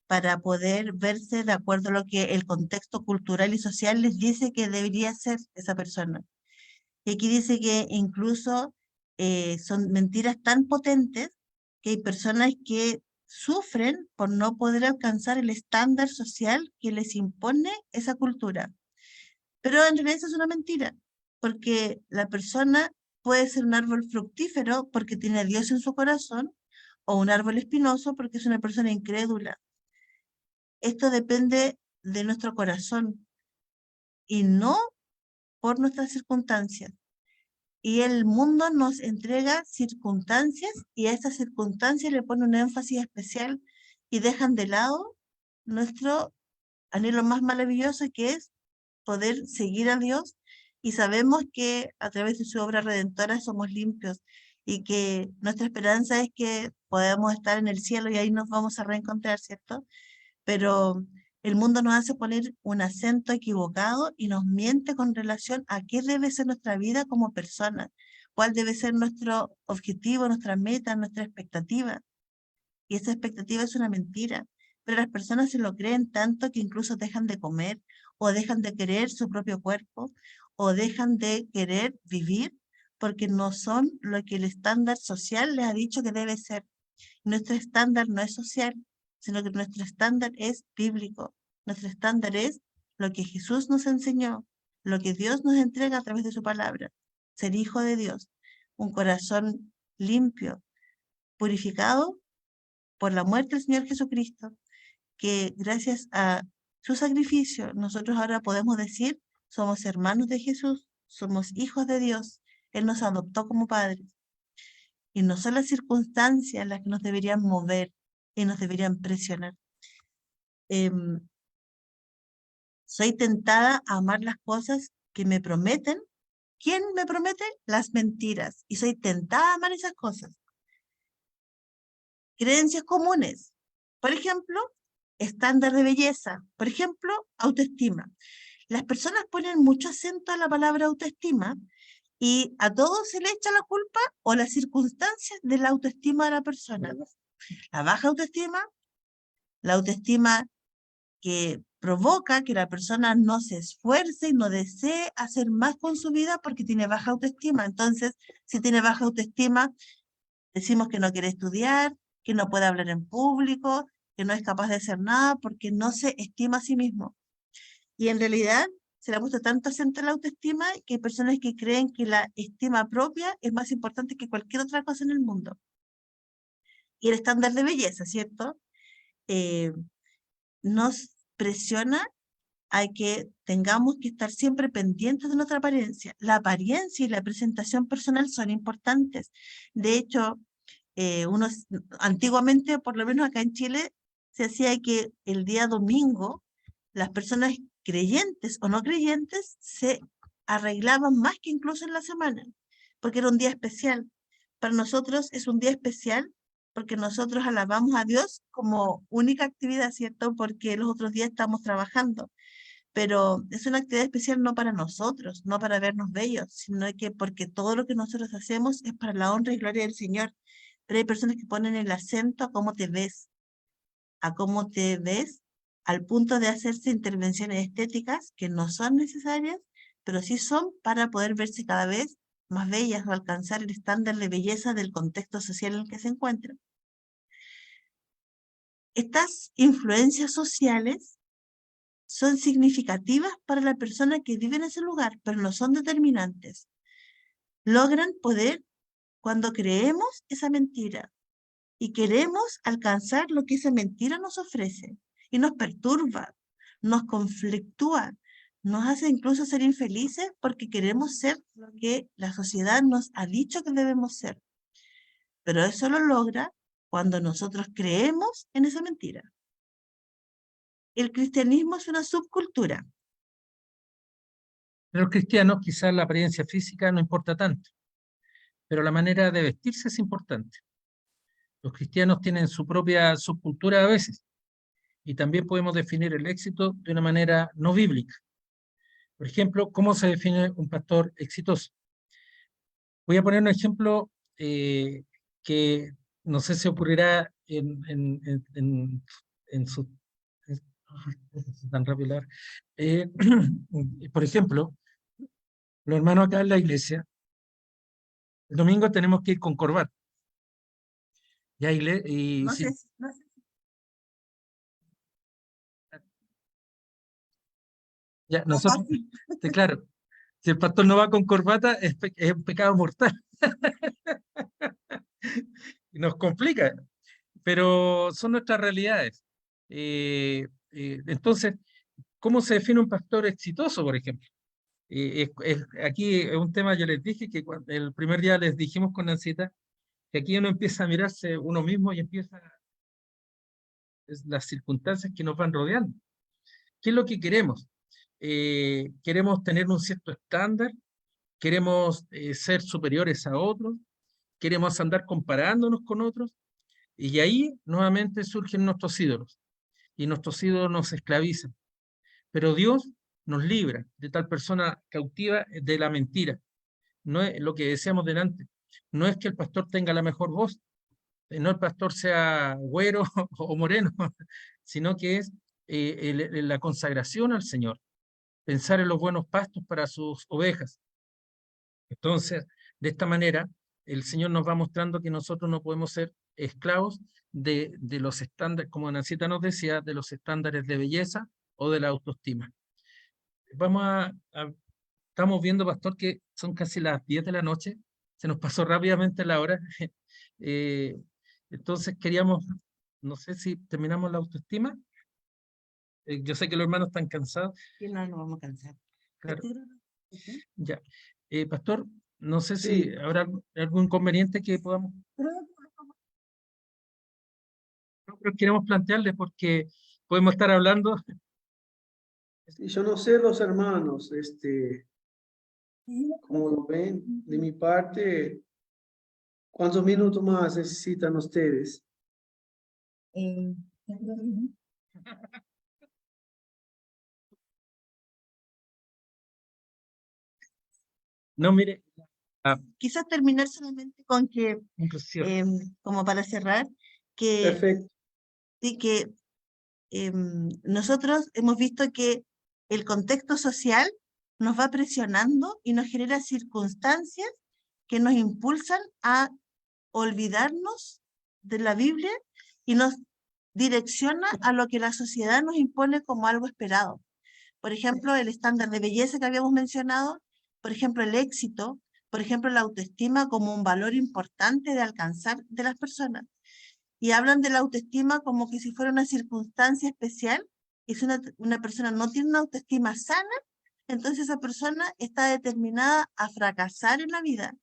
para poder verse de acuerdo a lo que el contexto cultural y social les dice que debería ser esa persona. Y aquí dice que incluso son mentiras tan potentes que hay personas que sufren por no poder alcanzar el estándar social que les impone esa cultura. Pero en realidad eso es una mentira, porque la persona puede ser un árbol fructífero porque tiene a Dios en su corazón, o un árbol espinoso porque es una persona incrédula. Esto depende de nuestro corazón y no por nuestras circunstancias. Y el mundo nos entrega circunstancias y a esas circunstancias le pone un énfasis especial y dejan de lado nuestro anhelo más maravilloso, que es poder seguir a Dios, y sabemos que a través de su obra redentora somos limpios y que nuestra esperanza es que podamos estar en el cielo y ahí nos vamos a reencontrar, ¿cierto? Pero el mundo nos hace poner un acento equivocado y nos miente con relación a qué debe ser nuestra vida como personas, cuál debe ser nuestro objetivo, nuestra meta, nuestra expectativa. Y esa expectativa es una mentira, pero las personas se lo creen tanto que incluso dejan de comer o dejan de querer su propio cuerpo o dejan de querer vivir porque no son lo que el estándar social les ha dicho que debe ser. Nuestro estándar no es social, sino que nuestro estándar es bíblico. Nuestro estándar es lo que Jesús nos enseñó, lo que Dios nos entrega a través de su palabra. Ser hijo de Dios, un corazón limpio, purificado por la muerte del Señor Jesucristo, que gracias a su sacrificio nosotros ahora podemos decir, somos hermanos de Jesús, somos hijos de Dios. Él nos adoptó como padres. Y no son las circunstancias las que nos deberían mover y nos deberían presionar. Soy tentada a amar las cosas que me prometen. ¿Quién me promete? Las mentiras. Y soy tentada a amar esas cosas. Creencias comunes. Por ejemplo, estándar de belleza. Por ejemplo, autoestima. Las personas ponen mucho acento a la palabra autoestima y a todos se le echa la culpa o las circunstancias de la autoestima de la persona. La baja autoestima, la autoestima que provoca que la persona no se esfuerce y no desee hacer más con su vida porque tiene baja autoestima. Entonces, si tiene baja autoestima, decimos que no quiere estudiar, que no puede hablar en público, que no es capaz de hacer nada porque no se estima a sí mismo. Y en realidad se le ha puesto tanto acento en la autoestima que hay personas que creen que la estima propia es más importante que cualquier otra cosa en el mundo. Y el estándar de belleza, ¿cierto? Nos presiona a que tengamos que estar siempre pendientes de nuestra apariencia. La apariencia y la presentación personal son importantes. De hecho, antiguamente, por lo menos acá en Chile, se hacía que el día domingo las personas creyentes o no creyentes se arreglaban más que incluso en la semana, porque era un día especial. Para nosotros es un día especial porque nosotros alabamos a Dios como única actividad, ¿cierto? Porque los otros días estamos trabajando, pero es una actividad especial no para nosotros, no para vernos bellos, sino que porque todo lo que nosotros hacemos es para la honra y gloria del Señor. Pero hay personas que ponen el acento a cómo te ves, al punto de hacerse intervenciones estéticas que no son necesarias, pero sí son para poder verse cada vez más bellas o alcanzar el estándar de belleza del contexto social en el que se encuentran. Estas influencias sociales son significativas para la persona que vive en ese lugar, pero no son determinantes. Logran poder cuando creemos esa mentira y queremos alcanzar lo que esa mentira nos ofrece y nos perturba, nos conflictúa, nos hace incluso ser infelices porque queremos ser lo que la sociedad nos ha dicho que debemos ser. Pero eso lo logra cuando nosotros creemos en esa mentira. El cristianismo es una subcultura. Para los cristianos quizás la apariencia física no importa tanto, pero la manera de vestirse es importante. Los cristianos tienen su propia subcultura a veces, y también podemos definir el éxito de una manera no bíblica. Por ejemplo, ¿cómo se define un pastor exitoso? Voy a poner un ejemplo que no sé si ocurrirá en su... tan rápido hablar. Por ejemplo, los hermanos acá en la iglesia, el domingo tenemos que ir con corbata. Y No si, sé, no sé. ya, nosotros, claro, si el pastor no va con corbata, es un pecado mortal. Y nos complica, pero son nuestras realidades. Entonces, ¿cómo se define un pastor exitoso, por ejemplo? Aquí es un tema, yo les dije que el primer día les dijimos con Nancita, que aquí uno empieza a mirarse uno mismo y empieza las circunstancias que nos van rodeando. ¿Qué es lo que queremos? Queremos tener un cierto estándar, queremos ser superiores a otros, queremos andar comparándonos con otros, y ahí nuevamente surgen nuestros ídolos, y nuestros ídolos nos esclavizan. Pero Dios nos libra de tal persona cautiva de la mentira. No es lo que decíamos delante, no es que el pastor tenga la mejor voz, no el pastor sea güero o moreno, sino que es la consagración al Señor, pensar en los buenos pastos para sus ovejas. Entonces, de esta manera, el Señor nos va mostrando que nosotros no podemos ser esclavos de los estándares, como Nancita nos decía, de los estándares de belleza o de la autoestima. Estamos viendo, pastor, que son casi las 10 de la noche, se nos pasó rápidamente la hora. Entonces queríamos, no sé si terminamos la autoestima. Yo sé que los hermanos están cansados. Y no nos vamos a cansar. Claro. Ujú. Ya. Pastor, no sé Sí. si habrá algún inconveniente que podamos... No, pero queremos plantearle porque podemos estar hablando. Y yo no sé los hermanos, como lo ven, de mi parte, ¿cuántos minutos más necesitan ustedes? No, mire, Quizás terminar solamente con que, inclusive, como para cerrar, que, Perfecto. sí, que nosotros hemos visto que el contexto social nos va presionando y nos genera circunstancias que nos impulsan a olvidarnos de la Biblia y nos direcciona a lo que la sociedad nos impone como algo esperado. Por ejemplo, el estándar de belleza que habíamos mencionado, por ejemplo, el éxito, por ejemplo, la autoestima como un valor importante de alcanzar de las personas. Y hablan de la autoestima como que si fuera una circunstancia especial, y si una persona no tiene una autoestima sana, entonces esa persona está determinada a fracasar en la vida,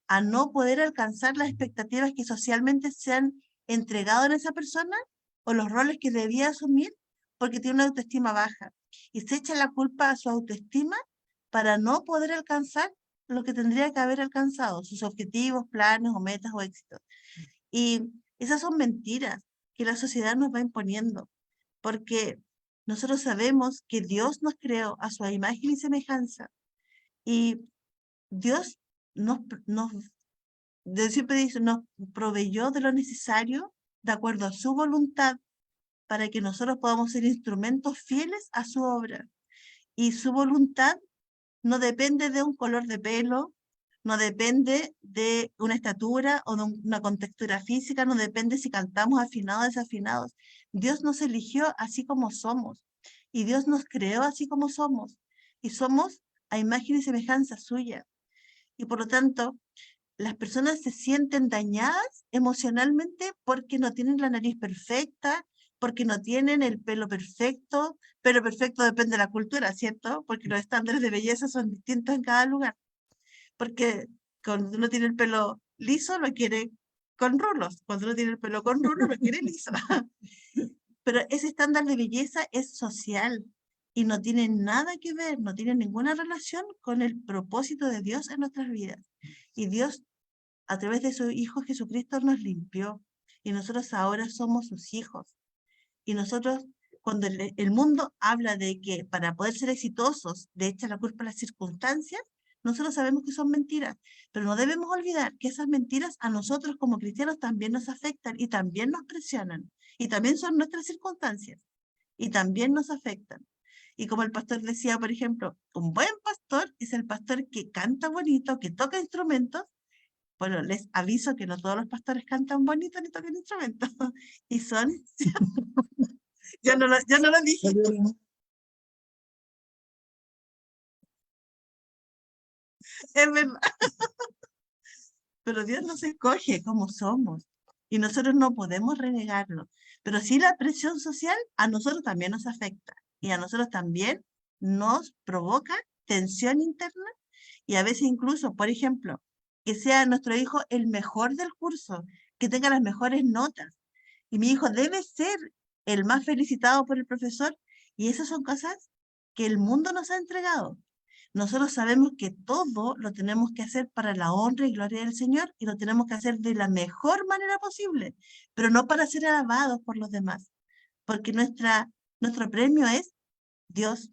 a no poder alcanzar las expectativas que socialmente se han entregado en esa persona o los roles que debía asumir porque tiene una autoestima baja. Y se echa la culpa a su autoestima para no poder alcanzar lo que tendría que haber alcanzado, sus objetivos, planes o metas o éxitos. Y esas son mentiras que la sociedad nos va imponiendo, porque nosotros sabemos que Dios nos creó a su imagen y semejanza, y Dios siempre dice, nos proveyó de lo necesario de acuerdo a su voluntad para que nosotros podamos ser instrumentos fieles a su obra. Y su voluntad no depende de un color de pelo, no depende de una estatura o de una contextura física, no depende si cantamos afinados o desafinados. Dios nos eligió así como somos y Dios nos creó así como somos y somos a imagen y semejanza suya. Y por lo tanto, las personas se sienten dañadas emocionalmente porque no tienen la nariz perfecta, porque no tienen el pelo perfecto depende de la cultura, ¿cierto? Porque los estándares de belleza son distintos en cada lugar. Porque cuando uno tiene el pelo liso, lo quiere con rulos. Cuando uno tiene el pelo con rulos, lo quiere liso. Pero ese estándar de belleza es social y no tiene nada que ver, no tiene ninguna relación con el propósito de Dios en nuestras vidas. Y Dios, a través de su Hijo Jesucristo, nos limpió. Y nosotros ahora somos sus hijos. Y nosotros, cuando el mundo habla de que para poder ser exitosos, de echar la culpa a las circunstancias, nosotros sabemos que son mentiras, pero no debemos olvidar que esas mentiras a nosotros como cristianos también nos afectan y también nos presionan, y también son nuestras circunstancias, y también nos afectan. Y como el pastor decía, por ejemplo, un buen pastor es el pastor que canta bonito, que toca instrumentos. Bueno, les aviso que no todos los pastores cantan bonito ni tocan instrumentos, y son... Yo no lo dije. Es verdad. Pero Dios nos escoge como somos y nosotros no podemos renegarlo. Pero sí la presión social a nosotros también nos afecta y a nosotros también nos provoca tensión interna y a veces incluso, por ejemplo, que sea nuestro hijo el mejor del curso, que tenga las mejores notas. Y mi hijo debe ser el más felicitado por el profesor, y esas son cosas que el mundo nos ha entregado. Nosotros sabemos que todo lo tenemos que hacer para la honra y gloria del Señor, y lo tenemos que hacer de la mejor manera posible, pero no para ser alabados por los demás, porque nuestro premio es Dios,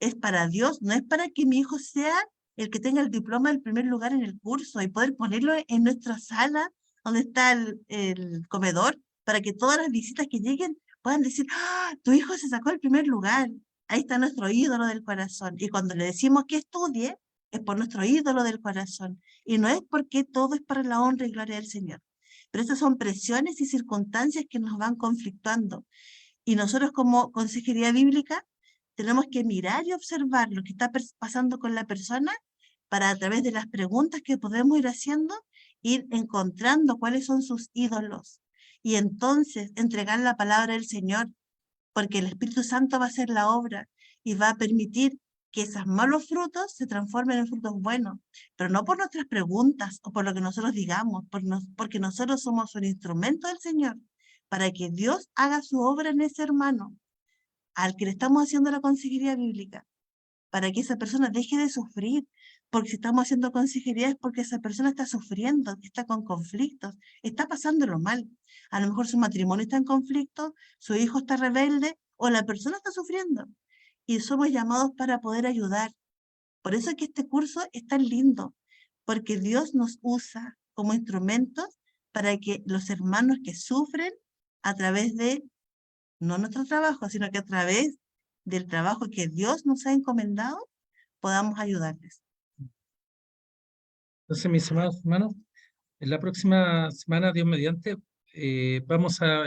es para Dios, no es para que mi hijo sea el que tenga el diploma del primer lugar en el curso y poder ponerlo en nuestra sala donde está el comedor, para que todas las visitas que lleguen puedan decir, ¡ah, tu hijo se sacó el primer lugar! Ahí está nuestro ídolo del corazón. Y cuando le decimos que estudie, es por nuestro ídolo del corazón. Y no es porque todo es para la honra y gloria del Señor. Pero estas son presiones y circunstancias que nos van conflictuando. Y nosotros como consejería bíblica tenemos que mirar y observar lo que está pasando con la persona para, a través de las preguntas que podemos ir haciendo, ir encontrando cuáles son sus ídolos. Y entonces entregar la palabra del Señor, porque el Espíritu Santo va a hacer la obra y va a permitir que esos malos frutos se transformen en frutos buenos, pero no por nuestras preguntas o por lo que nosotros digamos, porque nosotros somos un instrumento del Señor para que Dios haga su obra en ese hermano al que le estamos haciendo la consejería bíblica, para que esa persona deje de sufrir, porque si estamos haciendo consejería es porque esa persona está sufriendo, está con conflictos, está pasándolo mal. A lo mejor su matrimonio está en conflicto, su hijo está rebelde o la persona está sufriendo. Y somos llamados para poder ayudar. Por eso es que este curso es tan lindo, porque Dios nos usa como instrumentos para que los hermanos que sufren a través de, no nuestro trabajo, sino que a través del trabajo que Dios nos ha encomendado, podamos ayudarles. Entonces, mis amados hermanos, en la próxima semana, Dios mediante, vamos a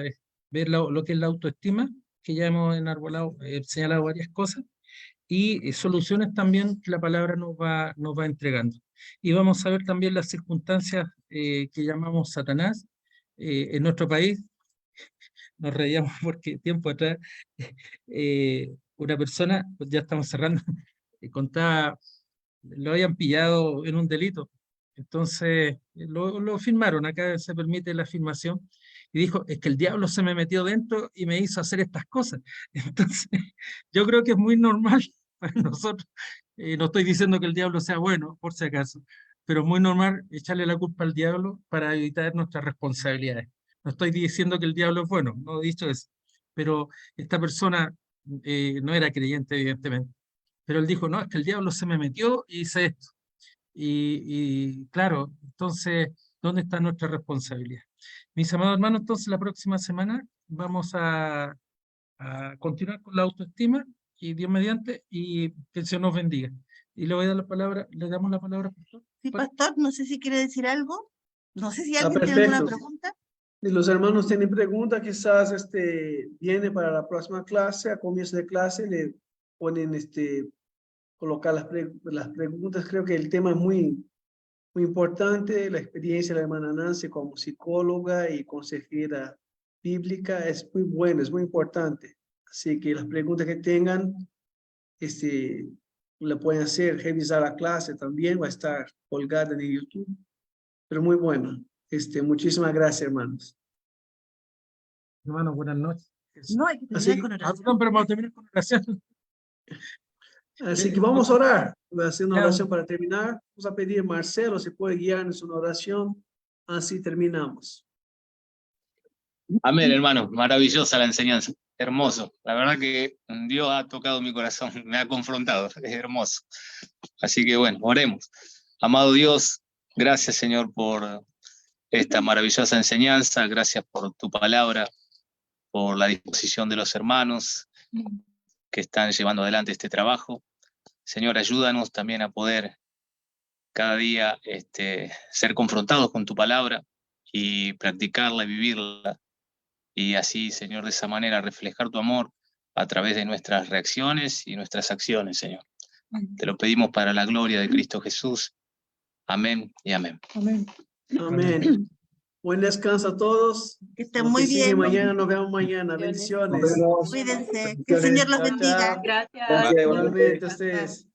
ver lo que es la autoestima, que ya hemos enarbolado, señalado varias cosas, y soluciones también que la palabra nos va entregando. Y vamos a ver también las circunstancias que llamamos Satanás en nuestro país. Nos reíamos porque tiempo atrás una persona, pues ya estamos cerrando, contaba, lo habían pillado en un delito. Entonces lo firmaron, acá se permite la firmación, y dijo, es que el diablo se me metió dentro y me hizo hacer estas cosas. Entonces, yo creo que es muy normal para nosotros, no estoy diciendo que el diablo sea bueno, por si acaso, pero es muy normal echarle la culpa al diablo para evitar nuestras responsabilidades. No estoy diciendo que el diablo es bueno, no he dicho eso, pero esta persona no era creyente, evidentemente. Pero él dijo, no, es que el diablo se me metió y hice esto. Y claro, entonces, ¿dónde está nuestra responsabilidad? Mis amados hermanos, entonces la próxima semana vamos a continuar con la autoestima, y Dios mediante, y que el Señor nos bendiga. Y le voy a dar la palabra, le damos la palabra, pastor. Sí, pastor, no sé si quiere decir algo. No sé si Ah, alguien tiene alguna perfecto. pregunta. Si los hermanos tienen preguntas, quizás viene para la próxima clase, a comienzo de clase, le ponen colocar las preguntas. Creo que el tema es muy importante. La experiencia de la hermana Nancy como psicóloga y consejera bíblica es muy buena, es muy importante. Así que las preguntas que tengan, la pueden hacer, revisar la clase también, va a estar colgada en YouTube, pero muy buena. Muchísimas gracias, hermanos. Hermanos, buenas noches. No, hay que terminar Así, con oración. Perdón, pero vamos a terminar con oración. así que vamos a orar. Voy a hacer una Ya. oración para terminar. Vamos a pedir a Marcelo si puede guiarnos en una oración. Así terminamos. Amén, hermano. Maravillosa la enseñanza. Hermoso. La verdad que Dios ha tocado mi corazón, me ha confrontado. Es hermoso. Así que bueno, oremos. Amado Dios, gracias, Señor, por esta maravillosa enseñanza. Gracias por tu palabra, por la disposición de los hermanos que están llevando adelante este trabajo. Señor, ayúdanos también a poder cada día ser confrontados con tu palabra y practicarla y vivirla. Y así, Señor, de esa manera reflejar tu amor a través de nuestras reacciones y nuestras acciones, Señor. Te lo pedimos para la gloria de Cristo Jesús. Amén y amén. Amén. Amén. Buen descanso a todos. Que estén Los muy que siguen bien. mañana, nos vemos mañana. Bendiciones. Cuídense. Que el Señor los Chao, bendiga. chao. Gracias. Igualmente a ustedes.